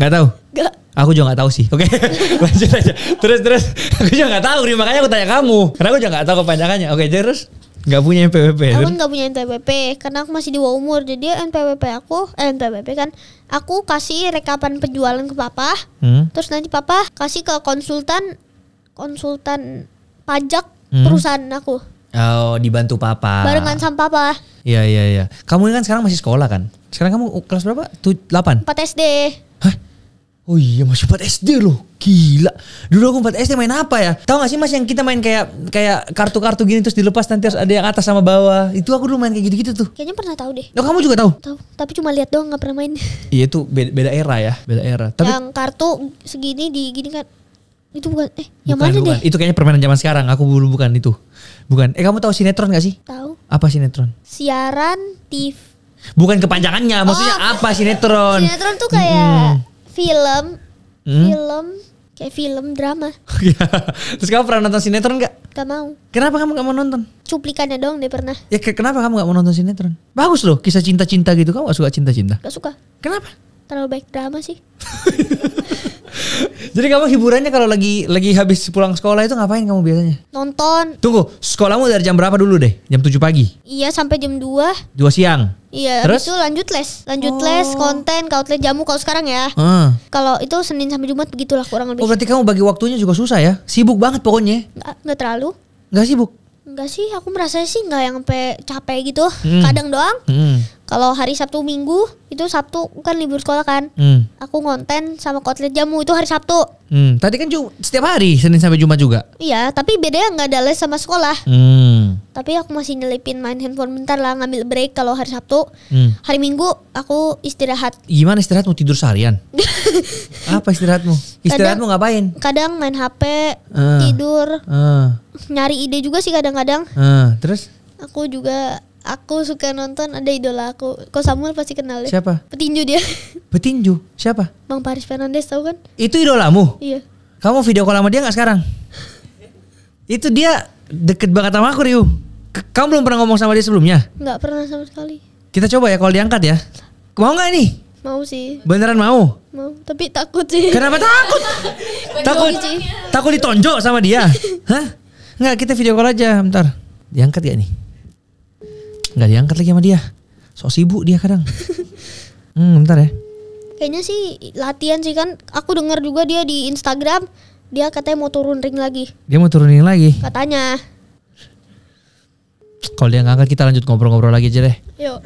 [SPEAKER 1] Nggak tahu?
[SPEAKER 2] Nggak.
[SPEAKER 1] Aku juga nggak tahu sih. Oke, lanjut aja. Terus. Aku juga nggak tahu nih, makanya aku tanya kamu. Karena aku juga nggak tahu kepanjangannya. Oke, terus nggak punya NPWP.
[SPEAKER 2] Aku nggak punya NPWP karena aku masih di bawah umur. Jadi NPWP kan aku kasih rekapan penjualan ke papa. Terus nanti papa kasih ke konsultan pajak perusahaan aku.
[SPEAKER 1] Oh, dibantu papa.
[SPEAKER 2] Barengan sama papa.
[SPEAKER 1] Iya. Kamu ini kan sekarang masih sekolah kan? Sekarang kamu kelas berapa? 8?
[SPEAKER 2] 4 SD.
[SPEAKER 1] Hah? Oh iya, masih 4 SD loh. Gila. Dulu aku 4 SD main apa ya? Tahu gak sih Mas yang kita main kayak kartu-kartu gini terus dilepas nanti harus ada yang atas sama bawah. Itu aku dulu main kayak gitu-gitu tuh.
[SPEAKER 2] Kayaknya pernah tahu deh.
[SPEAKER 1] Oh, kamu juga tahu?
[SPEAKER 2] Tahu, tapi cuma lihat doang, nggak pernah main.
[SPEAKER 1] Iya, itu beda era ya, beda era. Tapi
[SPEAKER 2] yang kartu segini di gini kan. Itu bukan yang mana
[SPEAKER 1] bukan.
[SPEAKER 2] deh?
[SPEAKER 1] Itu kayaknya permainan zaman sekarang. Aku dulu bukan itu. Bukan. Kamu tahu sinetron gak sih?
[SPEAKER 2] Tahu.
[SPEAKER 1] Apa sinetron?
[SPEAKER 2] Siaran TV.
[SPEAKER 1] Bukan kepanjangannya, maksudnya apa sinetron?
[SPEAKER 2] Sinetron tuh kayak film kayak film drama.
[SPEAKER 1] Terus kamu pernah nonton sinetron gak?
[SPEAKER 2] Gak mau.
[SPEAKER 1] Kenapa kamu gak mau nonton?
[SPEAKER 2] Cuplikannya doang deh pernah.
[SPEAKER 1] Ya kenapa kamu gak mau nonton sinetron? Bagus loh, kisah cinta-cinta gitu. Kamu gak suka cinta-cinta?
[SPEAKER 2] Gak suka.
[SPEAKER 1] Kenapa?
[SPEAKER 2] Terlalu baik drama sih.
[SPEAKER 1] Jadi kamu hiburannya kalau lagi habis pulang sekolah itu ngapain kamu biasanya?
[SPEAKER 2] Nonton.
[SPEAKER 1] Tunggu, sekolahmu dari jam berapa dulu deh? Jam 7 pagi?
[SPEAKER 2] Iya, sampai jam 2.
[SPEAKER 1] 2 siang?
[SPEAKER 2] Iya,
[SPEAKER 1] terus
[SPEAKER 2] itu lanjut les. Les, konten, outlet jamu kalau sekarang ya. Kalau itu Senin sampai Jumat begitulah kurang lebih.
[SPEAKER 1] Oh, berarti kamu bagi waktunya juga susah ya? Sibuk banget pokoknya?
[SPEAKER 2] Nggak terlalu.
[SPEAKER 1] Nggak sibuk?
[SPEAKER 2] Enggak sih, aku merasa sih nggak yang sampai capek gitu. Kadang doang. Kalau hari Sabtu Minggu, itu Sabtu kan libur sekolah kan. Aku ngonten sama outlet jamu itu hari Sabtu.
[SPEAKER 1] Tadi kan setiap hari Senin sampai Jumat juga.
[SPEAKER 2] Iya, tapi bedanya nggak ada les sama sekolah. Tapi aku masih nyelipin main handphone bentar lah, ngambil break kalau hari Sabtu. Hari Minggu aku istirahat.
[SPEAKER 1] Gimana istirahatmu? Tidur seharian? Apa istirahatmu? Istirahatmu ngapain?
[SPEAKER 2] Kadang main HP, tidur, nyari ide juga sih kadang-kadang.
[SPEAKER 1] Terus?
[SPEAKER 2] Aku suka nonton, ada idola aku. Kok Samuel pasti kenal ya?
[SPEAKER 1] Siapa?
[SPEAKER 2] Petinju dia.
[SPEAKER 1] Petinju? Siapa?
[SPEAKER 2] Bang Paris Fernandes, tahu kan?
[SPEAKER 1] Itu idolamu?
[SPEAKER 2] Iya.
[SPEAKER 1] Kamu video call sama dia gak sekarang? Itu dia deket banget sama aku, Riu. Kamu belum pernah ngomong sama dia sebelumnya?
[SPEAKER 2] Gak pernah sama sekali.
[SPEAKER 1] Kita coba ya kalau diangkat ya. Mau gak nih?
[SPEAKER 2] Mau sih.
[SPEAKER 1] Beneran mau?
[SPEAKER 2] Mau, tapi takut sih.
[SPEAKER 1] Kenapa takut? Takut ditonjok sama dia? Hah? Nggak, kita video call aja bentar. Diangkat gak nih? Nggak diangkat lagi sama dia. Sok sibuk dia kadang. Bentar ya.
[SPEAKER 2] Kayaknya sih latihan sih kan. Aku dengar juga dia di Instagram, dia katanya mau turun ring lagi.
[SPEAKER 1] Dia mau turunin lagi?
[SPEAKER 2] Katanya.
[SPEAKER 1] Kalau dia nggak angkat, kita lanjut ngobrol-ngobrol lagi aja deh.
[SPEAKER 2] Yuk.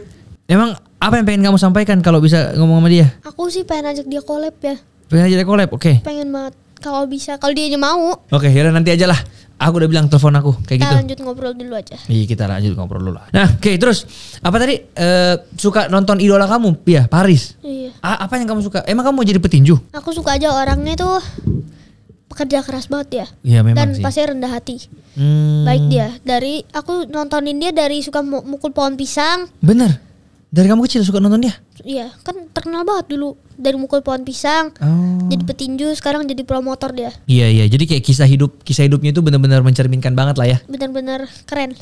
[SPEAKER 1] Emang apa yang pengen kamu sampaikan kalau bisa ngomong sama dia?
[SPEAKER 2] Aku sih pengen ajak dia collab ya.
[SPEAKER 1] Pengen ajak dia collab, oke.
[SPEAKER 2] Pengen banget. Kalau bisa, kalau dia aja mau.
[SPEAKER 1] Oke, yaudah nanti aja lah. Aku udah bilang telepon aku kayak
[SPEAKER 2] kita
[SPEAKER 1] gitu.
[SPEAKER 2] Lanjut ngobrol dulu aja.
[SPEAKER 1] Iya, kita lanjut ngobrol dulu lah. Nah, oke, terus apa tadi? Suka nonton idola kamu? Ya, Paris.
[SPEAKER 2] Iya.
[SPEAKER 1] Apa yang kamu suka? Emang kamu mau jadi petinju?
[SPEAKER 2] Aku suka aja orangnya tuh pekerja keras banget ya.
[SPEAKER 1] Iya, memang
[SPEAKER 2] dan
[SPEAKER 1] sih.
[SPEAKER 2] pasti rendah hati. Baik dia. Dari aku nontonin dia dari suka mukul pohon pisang.
[SPEAKER 1] Bener. Dari kamu kecil suka nonton dia?
[SPEAKER 2] Iya, kan terkenal banget dulu. Dari mukul pohon pisang, jadi petinju, sekarang jadi promotor dia.
[SPEAKER 1] Iya. Jadi kayak kisah hidupnya itu benar-benar mencerminkan banget lah ya.
[SPEAKER 2] Benar-benar keren.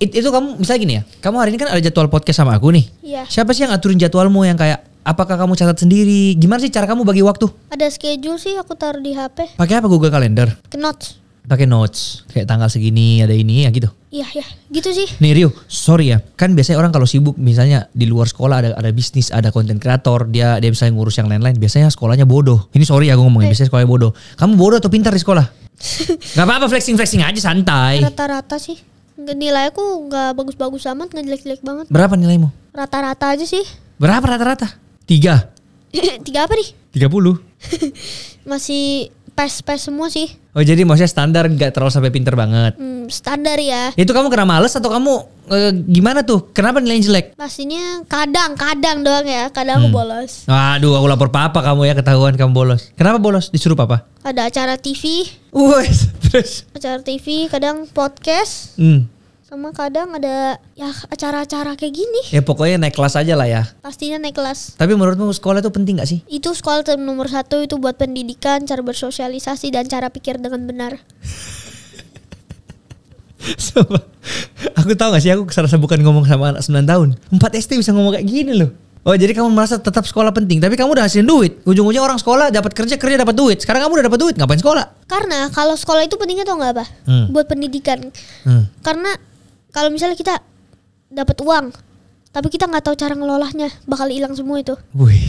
[SPEAKER 1] Itu kamu misalnya gini ya. Kamu hari ini kan ada jadwal podcast sama aku nih.
[SPEAKER 2] Iya.
[SPEAKER 1] Siapa sih yang aturin jadwalmu yang kayak apakah kamu catat sendiri? Gimana sih cara kamu bagi waktu?
[SPEAKER 2] Ada schedule sih, aku taruh di HP.
[SPEAKER 1] Pakai apa? Google Calendar?
[SPEAKER 2] Ke notes.
[SPEAKER 1] Pakai notes. Kayak tanggal segini ada ini ya gitu.
[SPEAKER 2] Iya, gitu sih.
[SPEAKER 1] Nih Rio, sorry ya. Kan biasanya orang kalau sibuk misalnya di luar sekolah ada bisnis, ada konten kreator, dia bisa ngurus yang lain-lain. Biasanya sekolahnya bodoh. Ini sorry ya aku ngomongin, biasanya sekolahnya bodoh. Kamu bodoh atau pintar di sekolah? Gak apa-apa, flexing aja santai.
[SPEAKER 2] Rata-rata sih. Nilai aku gak bagus-bagus amat, gak jelek-jelek banget.
[SPEAKER 1] Berapa nilaimu?
[SPEAKER 2] Rata-rata aja sih.
[SPEAKER 1] Berapa rata-rata? 3.
[SPEAKER 2] 3 apa nih?
[SPEAKER 1] 30.
[SPEAKER 2] Masih pes semua sih.
[SPEAKER 1] Oh jadi maksudnya standar, gak terlalu sampai pinter banget.
[SPEAKER 2] Standar ya.
[SPEAKER 1] Itu kamu kena males atau kamu gimana tuh? Kenapa nilainya jelek?
[SPEAKER 2] Pastinya kadang doang ya. Kadang aku bolos.
[SPEAKER 1] Waduh, aku lapor papa kamu ya, ketahuan kamu bolos. Kenapa bolos? Disuruh papa?
[SPEAKER 2] Ada acara TV.
[SPEAKER 1] Terus?
[SPEAKER 2] Acara TV, kadang podcast. Sama kadang ada ya acara-acara kayak gini.
[SPEAKER 1] Ya pokoknya naik kelas aja lah ya.
[SPEAKER 2] Pastinya naik kelas.
[SPEAKER 1] Tapi menurutmu sekolah itu penting gak sih?
[SPEAKER 2] Itu sekolah nomor 1 itu buat pendidikan, cara bersosialisasi dan cara pikir dengan benar.
[SPEAKER 1] Aku tahu gak sih, aku serasa bukan ngomong sama anak 9 tahun. 4 SD bisa ngomong kayak gini loh. Oh jadi kamu merasa tetap sekolah penting, tapi kamu udah hasilin duit. Ujung-ujungnya orang sekolah dapat kerja dapat duit. Sekarang kamu udah dapat duit, ngapain sekolah?
[SPEAKER 2] Karena kalau sekolah itu pentingnya tau gak apa? Buat pendidikan. Karena kalau misalnya kita dapat uang, tapi kita nggak tahu cara ngelolahnya, bakal hilang semua itu.
[SPEAKER 1] Wih,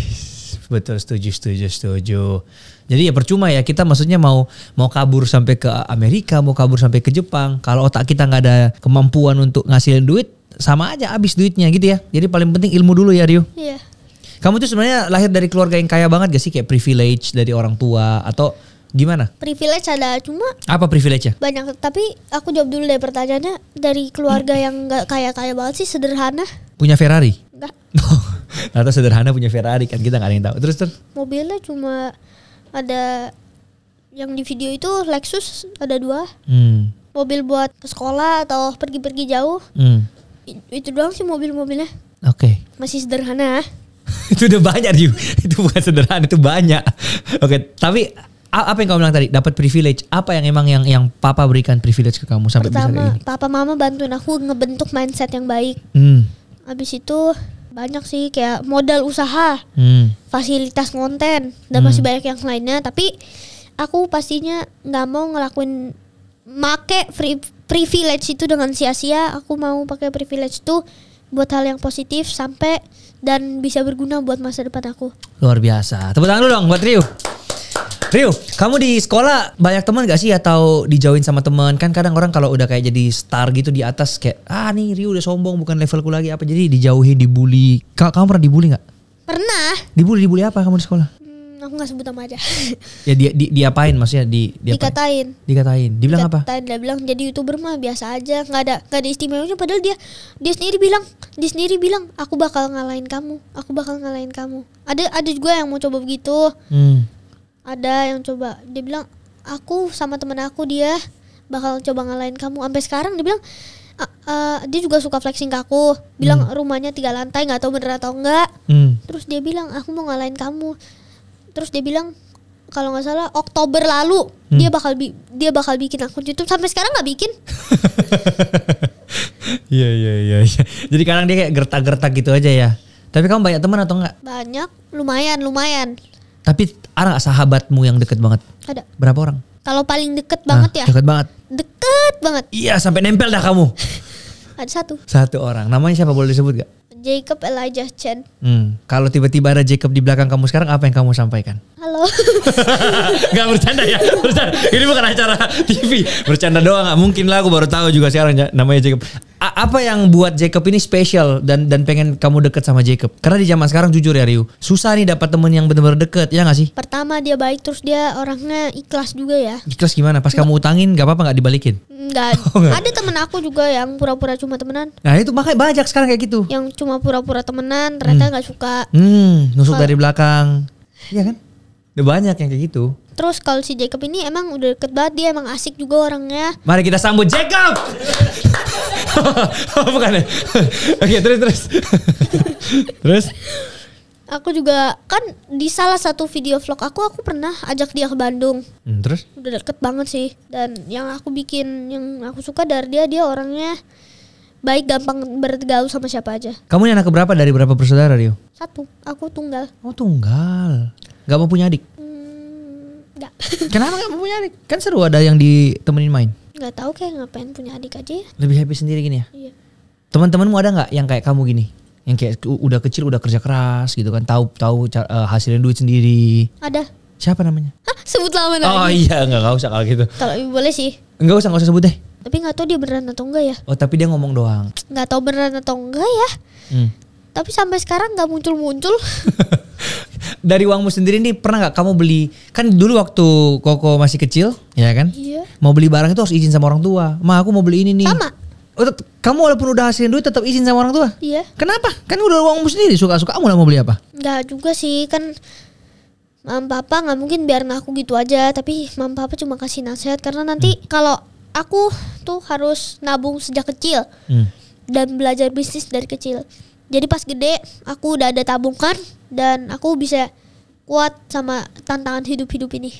[SPEAKER 1] betul, setuju. Jadi ya percuma ya kita maksudnya mau kabur sampai ke Amerika, mau kabur sampai ke Jepang. Kalau otak kita nggak ada kemampuan untuk ngasilin duit, sama aja habis duitnya gitu ya. Jadi paling penting ilmu dulu ya Rio.
[SPEAKER 2] Iya.
[SPEAKER 1] Kamu tuh sebenarnya lahir dari keluarga yang kaya banget gak sih? Kayak privilege dari orang tua atau gimana?
[SPEAKER 2] Privilege ada, cuma
[SPEAKER 1] apa privilege-nya?
[SPEAKER 2] banyak. Tapi aku jawab dulu deh pertanyaannya. Dari keluarga yang gak kaya-kaya banget sih, sederhana.
[SPEAKER 1] Punya Ferrari?
[SPEAKER 2] Enggak.
[SPEAKER 1] Atau sederhana punya Ferrari kan kita gak ada yang tahu. Terus?
[SPEAKER 2] Mobilnya cuma ada yang di video itu Lexus ada 2. Mobil buat ke sekolah atau pergi-pergi jauh. Itu doang sih mobil-mobilnya.
[SPEAKER 1] Oke.
[SPEAKER 2] Masih sederhana.
[SPEAKER 1] Itu udah banyak Rio. Itu bukan sederhana, itu banyak. Oke, tapi apa yang kamu bilang tadi? Dapat privilege. Apa yang emang yang papa berikan privilege ke kamu sampai bisa kayak gini?
[SPEAKER 2] Papa mama bantuin aku ngebentuk mindset yang baik. Habis itu banyak sih kayak modal usaha, fasilitas konten, dan masih banyak yang lainnya. Tapi aku pastinya nggak mau ngelakuin make privilege itu dengan sia-sia. Aku mau pakai privilege itu buat hal yang positif sampai dan bisa berguna buat masa depan aku.
[SPEAKER 1] Luar biasa. Tepuk tangan dulu dong buat Rio. Rio, kamu di sekolah banyak teman gak sih atau dijauhin sama teman? Kan kadang orang kalau udah kayak jadi star gitu di atas kayak nih Rio udah sombong bukan levelku lagi apa, jadi dijauhin, dibully. Kamu pernah dibully gak?
[SPEAKER 2] Pernah.
[SPEAKER 1] Dibully apa kamu di sekolah?
[SPEAKER 2] Aku gak sebut nama aja.
[SPEAKER 1] Ya diapain maksudnya?
[SPEAKER 2] Dikatain.
[SPEAKER 1] Dibilang apa?
[SPEAKER 2] Dia bilang jadi YouTuber mah biasa aja, nggak ada istimewanya. Padahal dia sendiri bilang aku bakal ngalahin kamu. Ada juga yang mau coba begitu. Ada yang coba, dia bilang aku sama temen aku dia bakal coba ngalahin kamu. Sampai sekarang dia bilang dia juga suka flexing ke aku. Bilang rumahnya 3 lantai, nggak tahu bener atau enggak. Terus dia bilang aku mau ngalahin kamu. Terus dia bilang kalau nggak salah Oktober lalu dia bakal bikin akun YouTube. Sampai sekarang nggak bikin.
[SPEAKER 1] Iya. Jadi kadang dia kayak gertak-gertak gitu aja ya. Tapi kamu banyak teman atau enggak?
[SPEAKER 2] Banyak, lumayan.
[SPEAKER 1] Tapi ada nggak sahabatmu yang deket banget?
[SPEAKER 2] Ada.
[SPEAKER 1] Berapa orang?
[SPEAKER 2] Kalau paling deket banget ya?
[SPEAKER 1] Deket banget.
[SPEAKER 2] Deket banget.
[SPEAKER 1] Iya, sampai nempel dah kamu.
[SPEAKER 2] Ada 1.
[SPEAKER 1] 1 orang. Namanya siapa, boleh disebut gak?
[SPEAKER 2] Jacob Elijah Chen.
[SPEAKER 1] Kalau tiba-tiba ada Jacob di belakang kamu sekarang, apa yang kamu sampaikan?
[SPEAKER 2] Halo.
[SPEAKER 1] Gak bercanda ya? Bercanda. Ini bukan acara TV. Bercanda doang gak? Mungkin lah, aku baru tahu juga sekarang namanya Jacob. Apa yang buat Jacob ini spesial dan pengen kamu deket sama Jacob? Karena di zaman sekarang jujur ya Rio, susah nih dapat temen yang benar-benar deket, ya gak sih?
[SPEAKER 2] Pertama dia baik, terus dia orangnya ikhlas juga ya.
[SPEAKER 1] Ikhlas gimana? Pas kamu utangin gak apa-apa, gak dibalikin?
[SPEAKER 2] Enggak. Ada temen aku juga yang pura-pura cuma temenan.
[SPEAKER 1] Nah itu makanya banyak sekarang kayak gitu.
[SPEAKER 2] Yang cuma pura-pura temenan, ternyata gak suka.
[SPEAKER 1] Nusuk dari belakang. Iya kan? Udah banyak yang kayak gitu.
[SPEAKER 2] Terus kalau si Jacob ini emang udah deket banget, dia emang asik juga orangnya.
[SPEAKER 1] Mari kita sambut Jacob. Bukan ya? Oke, terus. Terus?
[SPEAKER 2] Aku juga kan di salah satu video vlog aku pernah ajak dia ke Bandung.
[SPEAKER 1] Terus?
[SPEAKER 2] Udah deket banget sih. Dan yang aku suka dari dia orangnya baik, gampang bergaul sama siapa aja.
[SPEAKER 1] Kamu ini anak keberapa dari berapa bersaudara Rio?
[SPEAKER 2] 1, aku tunggal.
[SPEAKER 1] Oh tunggal. Gak mau punya adik?
[SPEAKER 2] Enggak.
[SPEAKER 1] Kenapa gak mau punya adik? Kan seru ada yang ditemenin main.
[SPEAKER 2] Gak tahu kayak ngapain punya adik aja ya.
[SPEAKER 1] Lebih happy sendiri gini ya?
[SPEAKER 2] Iya.
[SPEAKER 1] Teman-temanmu ada gak yang kayak kamu gini? Yang kayak udah kecil udah kerja keras gitu kan, tahu hasilin duit sendiri.
[SPEAKER 2] Ada.
[SPEAKER 1] Siapa namanya?
[SPEAKER 2] Hah, sebut nama lagi.
[SPEAKER 1] Oh iya, enggak usah kalau gitu.
[SPEAKER 2] Kalau boleh sih.
[SPEAKER 1] Enggak usah sebut deh.
[SPEAKER 2] Tapi nggak tahu dia beneran atau enggak ya.
[SPEAKER 1] Oh tapi dia ngomong doang.
[SPEAKER 2] Nggak tahu beneran atau enggak ya. Tapi sampai sekarang nggak muncul.
[SPEAKER 1] Dari uangmu sendiri nih pernah nggak kamu beli? Kan dulu waktu Koko masih kecil, ya kan?
[SPEAKER 2] Iya.
[SPEAKER 1] Mau beli barang itu harus izin sama orang tua. Ma aku mau beli ini nih.
[SPEAKER 2] Sama.
[SPEAKER 1] Oh, kamu walaupun udah hasilin duit tetap izin sama orang tua?
[SPEAKER 2] Iya.
[SPEAKER 1] Kenapa? Kan udah uangmu sendiri, suka-suka kamu lah mau beli apa?
[SPEAKER 2] Nggak juga sih, kan Mam Papa nggak mungkin biarin aku gitu aja. Tapi Mam Papa cuma kasih nasihat karena nanti kalau aku tuh harus nabung sejak kecil dan belajar bisnis dari kecil. Jadi pas gede aku udah ada tabungan dan aku bisa kuat sama tantangan hidup ini.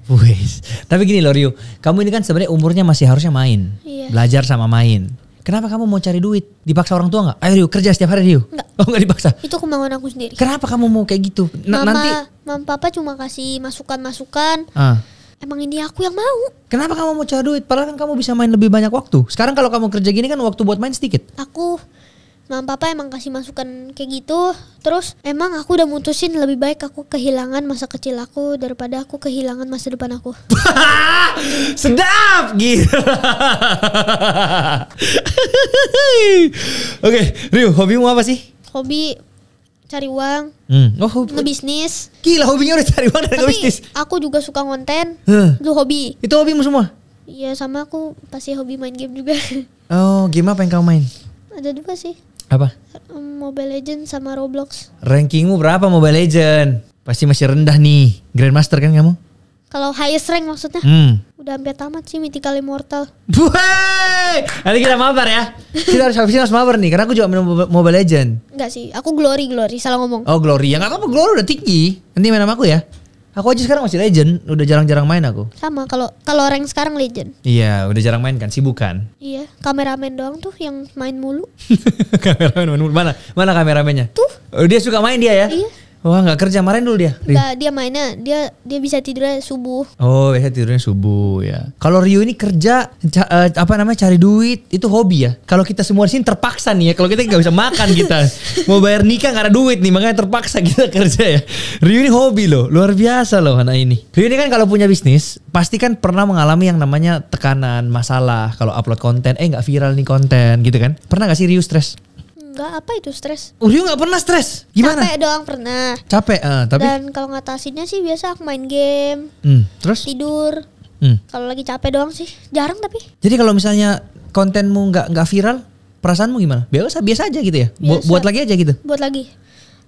[SPEAKER 1] Wih, tapi gini loh Rio, kamu ini kan sebenarnya umurnya masih harusnya main, belajar sama main. Kenapa kamu mau cari duit? Dipaksa orang tua nggak? Ayo Rio kerja setiap hari Rio.
[SPEAKER 2] Enggak.
[SPEAKER 1] Oh nggak dipaksa?
[SPEAKER 2] Itu kemauan aku sendiri.
[SPEAKER 1] Kenapa kamu mau kayak gitu?
[SPEAKER 2] Mama papa cuma kasih masukan. Emang ini aku yang mau.
[SPEAKER 1] Kenapa kamu mau cari duit? Padahal kan kamu bisa main lebih banyak waktu. Sekarang kalau kamu kerja gini kan waktu buat main sedikit.
[SPEAKER 2] Mama papa emang kasih masukan kayak gitu. Terus emang aku udah mutusin lebih baik aku kehilangan masa kecil aku daripada aku kehilangan masa depan aku.
[SPEAKER 1] Sedap gitu. Oke, Rio, hobimu apa sih?
[SPEAKER 2] Hobi cari uang.
[SPEAKER 1] Hobi.
[SPEAKER 2] Ngebisnis.
[SPEAKER 1] Gila, hobinya udah cari uang dan ngebisnis.
[SPEAKER 2] Aku juga suka konten. Itu hobi.
[SPEAKER 1] Itu hobimu semua?
[SPEAKER 2] Iya, sama aku pasti hobi main game juga.
[SPEAKER 1] Oh, game apa yang kamu main?
[SPEAKER 2] Ada dua sih.
[SPEAKER 1] Apa?
[SPEAKER 2] Mobile Legends sama Roblox.
[SPEAKER 1] Rankingmu berapa Mobile Legends? Pasti masih rendah nih. Grandmaster kan kamu?
[SPEAKER 2] Kalau highest rank maksudnya? Udah hampir tamat sih, Mythical Immortal.
[SPEAKER 1] Buai! Nanti kita mabar ya. Kita harus mabar nih, karena aku juga main Mobile Legends.
[SPEAKER 2] Enggak sih, aku Glory, salah ngomong.
[SPEAKER 1] Oh Glory, ya gak apa-apa, Glory udah tinggi. Nanti main sama aku ya. Aku aja sekarang masih Legend, udah jarang-jarang main aku.
[SPEAKER 2] Sama, kalau rank sekarang Legend.
[SPEAKER 1] Iya, udah jarang main kan, sibuk kan.
[SPEAKER 2] Iya, kameramen doang tuh yang main mulu.
[SPEAKER 1] Kameramen main mulu, mana kameramennya?
[SPEAKER 2] Tuh.
[SPEAKER 1] Oh, dia suka main dia ya?
[SPEAKER 2] Iya.
[SPEAKER 1] Wah, nggak kerja, marahin dulu dia.
[SPEAKER 2] Enggak, dia mainnya, dia bisa tidurnya subuh.
[SPEAKER 1] Oh, biasa tidurnya subuh ya. Kalau Rio ini kerja cari duit, itu hobi ya. Kalau kita semua di sini terpaksa nih ya. Kalau kita nggak bisa makan kita, mau bayar nikah nggak ada duit nih, makanya terpaksa kita kerja ya. Rio ini hobi loh, luar biasa loh anak ini. Rio ini kan kalau punya bisnis, pasti kan pernah mengalami yang namanya tekanan, masalah. Kalau upload konten, nggak viral nih konten gitu kan. Pernah nggak sih Rio stres?
[SPEAKER 2] Enggak, apa itu stres?
[SPEAKER 1] Rio gak pernah stres? Gimana?
[SPEAKER 2] Capek doang pernah.
[SPEAKER 1] Capek, tapi?
[SPEAKER 2] Dan kalau ngatasinnya sih biasa aku main game.
[SPEAKER 1] Terus?
[SPEAKER 2] Tidur. Kalau lagi capek doang sih, jarang tapi.
[SPEAKER 1] Jadi kalau misalnya kontenmu nggak viral, perasaanmu gimana? Biasa aja gitu ya? Buat lagi aja gitu? Buat lagi.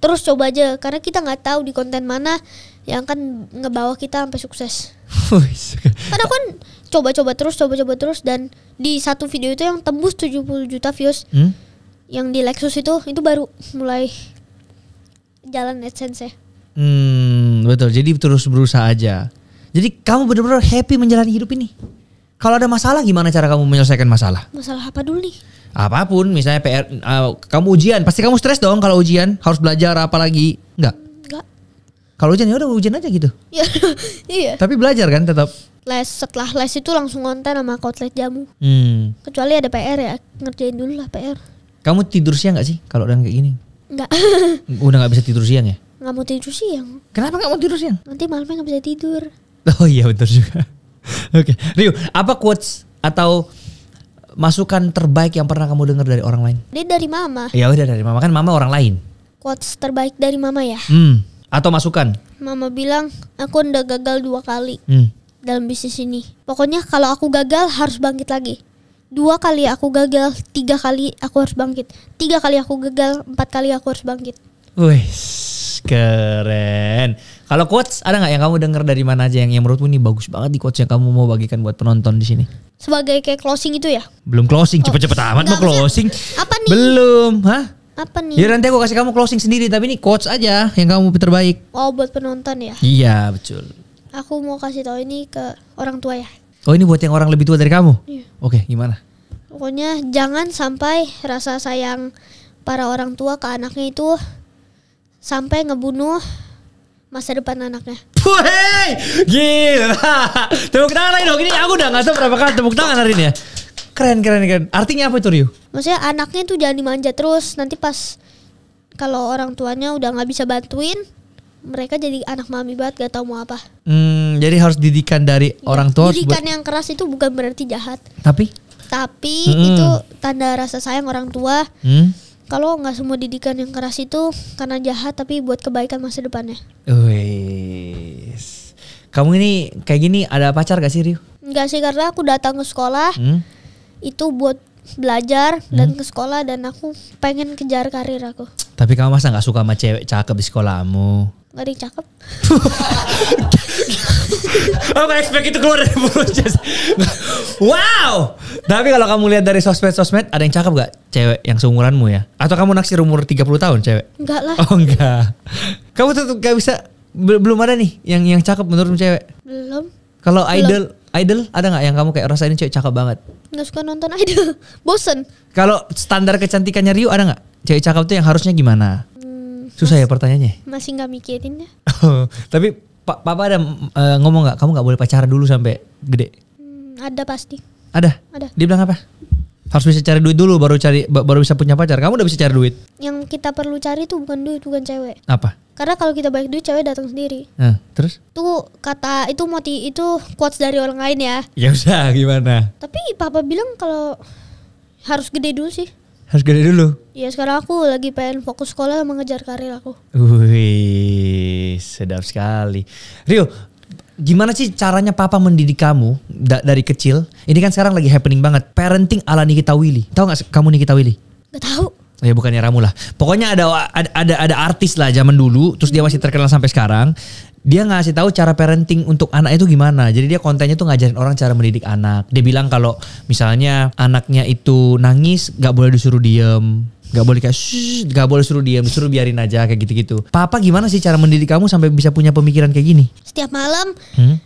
[SPEAKER 2] Terus coba aja, karena kita nggak tahu di konten mana yang akan ngebawa kita sampai sukses. Karena aku kan coba-coba terus dan di satu video itu yang tembus 70 juta views. Yang di Lexus itu baru mulai jalan AdSense-nya.
[SPEAKER 1] Betul. Jadi terus berusaha aja. Jadi kamu benar-benar happy menjalani hidup ini. Kalau ada masalah, gimana cara kamu menyelesaikan masalah?
[SPEAKER 2] Masalah apa dulu nih?
[SPEAKER 1] Apapun, misalnya PR, kamu ujian, pasti kamu stres dong kalau ujian, harus belajar apa lagi? Enggak. Kalau ujian ya udah ujian aja gitu.
[SPEAKER 2] Iya.
[SPEAKER 1] Tapi belajar kan tetap.
[SPEAKER 2] Setelah les itu langsung konten sama Kotlet Jamu. Kecuali ada PR ya, ngerjain dulu lah PR.
[SPEAKER 1] Kamu tidur siang gak sih kalau udah kayak gini?
[SPEAKER 2] Enggak.
[SPEAKER 1] Udah gak bisa tidur siang ya?
[SPEAKER 2] Gak mau tidur siang.
[SPEAKER 1] Kenapa gak mau tidur siang?
[SPEAKER 2] Nanti malamnya gak bisa tidur.
[SPEAKER 1] Oh iya betul juga. Oke, Rio, apa quotes atau masukan terbaik yang pernah kamu dengar dari orang lain?
[SPEAKER 2] Dia dari mama.
[SPEAKER 1] Ya udah dari mama, kan mama orang lain.
[SPEAKER 2] Quotes terbaik dari mama ya?
[SPEAKER 1] Atau masukan?
[SPEAKER 2] Mama bilang, aku udah gagal 2 kali dalam bisnis ini. Pokoknya kalau aku gagal harus bangkit lagi. 2 kali aku gagal, 3 kali aku harus bangkit. 3 kali aku gagal, 4 kali aku harus bangkit.
[SPEAKER 1] Wih, keren. Kalau quotes ada nggak yang kamu dengar dari mana aja yang menurutmu ini bagus banget di quotes yang kamu mau bagikan buat penonton di sini?
[SPEAKER 2] Sebagai kayak closing itu ya?
[SPEAKER 1] Belum closing, cepet-cepet amat mau closing.
[SPEAKER 2] Apa nih?
[SPEAKER 1] Belum, hah?
[SPEAKER 2] Apa nih?
[SPEAKER 1] Ya nanti aku kasih kamu closing sendiri, tapi ini quotes aja yang kamu terbaik.
[SPEAKER 2] Oh, buat penonton ya?
[SPEAKER 1] Iya, betul.
[SPEAKER 2] Aku mau kasih tahu ini ke orang tua ya.
[SPEAKER 1] Oh, ini buat yang orang lebih tua dari kamu?
[SPEAKER 2] Iya.
[SPEAKER 1] Oke, gimana?
[SPEAKER 2] Pokoknya jangan sampai rasa sayang para orang tua ke anaknya itu sampai ngebunuh masa depan anaknya.
[SPEAKER 1] Woi, gila. Tepuk tangan lagi dong. Ini aku udah gak tahu berapa kali tepuk tangan hari ini ya. Keren. Artinya apa itu, Rio?
[SPEAKER 2] Maksudnya anaknya itu jangan dimanja terus. Nanti pas kalau orang tuanya udah gak bisa bantuin, mereka jadi anak mami banget, gak tahu mau apa.
[SPEAKER 1] Jadi harus didikan dari orang tua.
[SPEAKER 2] Didikan yang keras itu bukan berarti jahat.
[SPEAKER 1] Tapi
[SPEAKER 2] itu tanda rasa sayang orang tua. Kalau nggak semua didikan yang keras itu karena jahat, tapi buat kebaikan masa depannya.
[SPEAKER 1] Wes. Kamu ini kayak gini ada pacar gak sih, Rio?
[SPEAKER 2] Enggak sih, karena aku datang ke sekolah itu buat belajar dan ke sekolah, dan aku pengen kejar karir aku.
[SPEAKER 1] Tapi kamu masa gak suka sama cewek cakep di sekolahmu?
[SPEAKER 2] Gak ada yang cakep.
[SPEAKER 1] Aku gak expect itu keluar dari mulut Jess. Wow. Tapi kalau kamu lihat dari sosmed, ada yang cakep gak? Cewek yang seumuranmu ya? Atau kamu naksir umur 30 tahun cewek?
[SPEAKER 2] Enggak lah.
[SPEAKER 1] Oh enggak. Kamu tuh gak bisa, belum ada nih yang cakep menurutmu cewek?
[SPEAKER 2] Belum.
[SPEAKER 1] Kalau idol ada gak yang kamu kayak rasain cewek cakep banget?
[SPEAKER 2] Gak suka nonton idol. Bosen.
[SPEAKER 1] Kalau standar kecantikannya Rio ada gak? Cewek cakep tuh yang harusnya gimana? Susah ya pertanyaannya?
[SPEAKER 2] Masih gak mikirin ya.
[SPEAKER 1] Tapi papa ada ngomong gak? Kamu gak boleh pacaran dulu sampai gede?
[SPEAKER 2] Ada pasti.
[SPEAKER 1] Ada? Dia bilang apa? Harus bisa cari duit dulu baru bisa punya pacar. Kamu udah bisa cari duit?
[SPEAKER 2] Yang kita perlu cari tuh bukan duit, bukan cewek.
[SPEAKER 1] Apa?
[SPEAKER 2] Karena kalau kita balik duit, cewek datang sendiri.
[SPEAKER 1] Terus?
[SPEAKER 2] Tuh kata itu quotes dari orang lain ya.
[SPEAKER 1] Ya udah gimana?
[SPEAKER 2] Tapi papa bilang kalau harus gede dulu sih.
[SPEAKER 1] Harus gede dulu?
[SPEAKER 2] Ya sekarang aku lagi pengen fokus sekolah sama ngejar karir aku.
[SPEAKER 1] Wih, sedap sekali. Rio, gimana sih caranya papa mendidik kamu dari kecil? Ini kan sekarang lagi happening banget. Parenting ala Nikita Willy. Tahu gak kamu Nikita Willy?
[SPEAKER 2] Gak tahu.
[SPEAKER 1] Ya bukannya Ramu lah. Pokoknya ada artis lah zaman dulu, terus dia masih terkenal sampai sekarang. Dia ngasih tahu cara parenting untuk anak itu gimana. Jadi dia kontennya tuh ngajarin orang cara mendidik anak. Dia bilang kalau misalnya anaknya itu nangis, gak boleh disuruh diem. Gak boleh kayak gak boleh suruh diem, disuruh biarin aja kayak gitu-gitu. Papa gimana sih cara mendidik kamu sampai bisa punya pemikiran kayak gini?
[SPEAKER 2] Setiap malam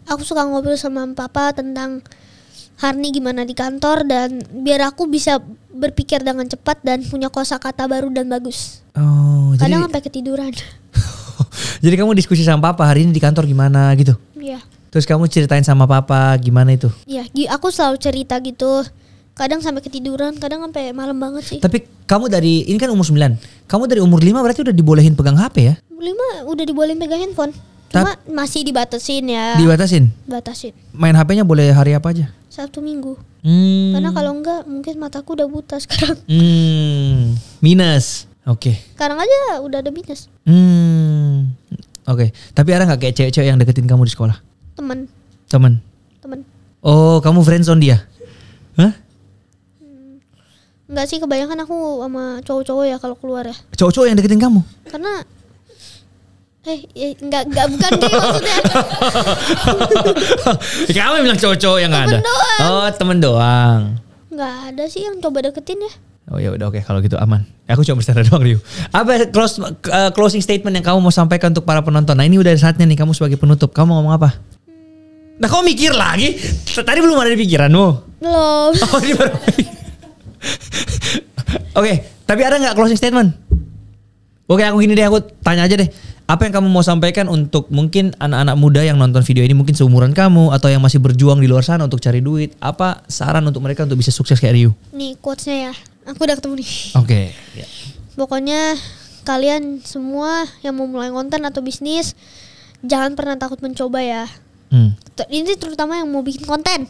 [SPEAKER 2] aku suka ngobrol sama papa tentang Harni gimana di kantor, dan biar aku bisa berpikir dengan cepat dan punya kosakata baru dan bagus. Kadang sampai ketiduran.
[SPEAKER 1] Jadi kamu diskusi sama papa hari ini di kantor gimana gitu?
[SPEAKER 2] Iya.
[SPEAKER 1] Terus kamu ceritain sama papa gimana itu?
[SPEAKER 2] Iya, aku selalu cerita gitu. Kadang sampai ketiduran, kadang sampai malam banget sih.
[SPEAKER 1] Tapi kamu ini kan umur 9. Kamu dari umur 5 berarti udah dibolehin pegang HP ya?
[SPEAKER 2] Umur 5 udah dibolehin pegang handphone. Cuma masih dibatasin ya.
[SPEAKER 1] Dibatasin?
[SPEAKER 2] Batasin.
[SPEAKER 1] Main HP-nya boleh hari apa aja?
[SPEAKER 2] Sabtu Minggu. Karena kalau enggak mungkin mataku udah buta sekarang.
[SPEAKER 1] Minus. Oke.
[SPEAKER 2] Sekarang aja udah ada minus.
[SPEAKER 1] Oke. Tapi ada gak kayak cewek-cewek yang deketin kamu di sekolah? Temen. Oh, kamu friendzone dia? Hah?
[SPEAKER 2] Enggak sih, kebanyakan aku sama cowok-cowok ya kalau keluar ya.
[SPEAKER 1] Cowok-cowok yang deketin kamu?
[SPEAKER 2] Karena enggak bukan gitu maksudnya.
[SPEAKER 1] Kamu bilang cowok-cowok yang
[SPEAKER 2] temen
[SPEAKER 1] ada?
[SPEAKER 2] Doang.
[SPEAKER 1] Oh, temen doang.
[SPEAKER 2] Enggak ada sih yang coba deketin ya.
[SPEAKER 1] Oh ya udah, oke, kalau gitu aman. Aku cuma bercanda doang, Rio. Apa closing statement yang kamu mau sampaikan untuk para penonton? Nah, ini udah saatnya nih kamu sebagai penutup. Kamu ngomong apa? Nah, kamu mikir lagi? Tadi belum ada di pikiranmu.
[SPEAKER 2] Belum.
[SPEAKER 1] Oh, ini baru. Oke, tapi ada nggak closing statement? Oke, aku gini deh, aku tanya aja deh. Apa yang kamu mau sampaikan untuk mungkin anak-anak muda yang nonton video ini, mungkin seumuran kamu atau yang masih berjuang di luar sana untuk cari duit? Apa saran untuk mereka untuk bisa sukses kayak Rio?
[SPEAKER 2] Nih quotesnya ya, aku udah ketemu nih.
[SPEAKER 1] Oke. Yeah.
[SPEAKER 2] Pokoknya kalian semua yang mau mulai konten atau bisnis, jangan pernah takut mencoba ya. Ini terutama yang mau bikin konten.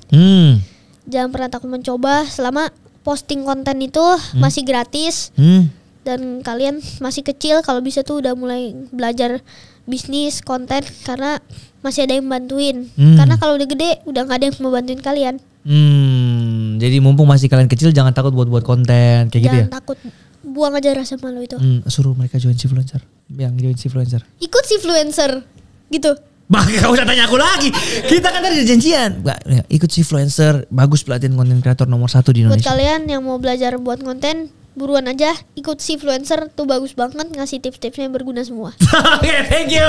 [SPEAKER 2] Jangan pernah takut mencoba selama posting konten itu masih gratis. Dan kalian masih kecil, kalau bisa tuh udah mulai belajar bisnis konten karena masih ada yang bantuin. Karena kalau udah gede udah gak ada yang mau bantuin kalian.
[SPEAKER 1] Jadi mumpung masih kalian kecil jangan takut buat konten kayak gitu ya.
[SPEAKER 2] Jangan takut, buang aja rasa malu itu.
[SPEAKER 1] Suruh mereka join Sifluencer. Yang join Sifluencer.
[SPEAKER 2] Ikut Sifluencer gitu.
[SPEAKER 1] Bah, gak usah tanya aku lagi. Kita kan tadi ada janjian. Ikut Sifluencer, bagus pelatihan konten kreator nomor 1 di Indonesia.
[SPEAKER 2] Buat kalian yang mau belajar buat konten, buruan aja ikut Sifluencer, tuh bagus banget, ngasih tips-tipsnya yang berguna semua.
[SPEAKER 1] Oke, thank you.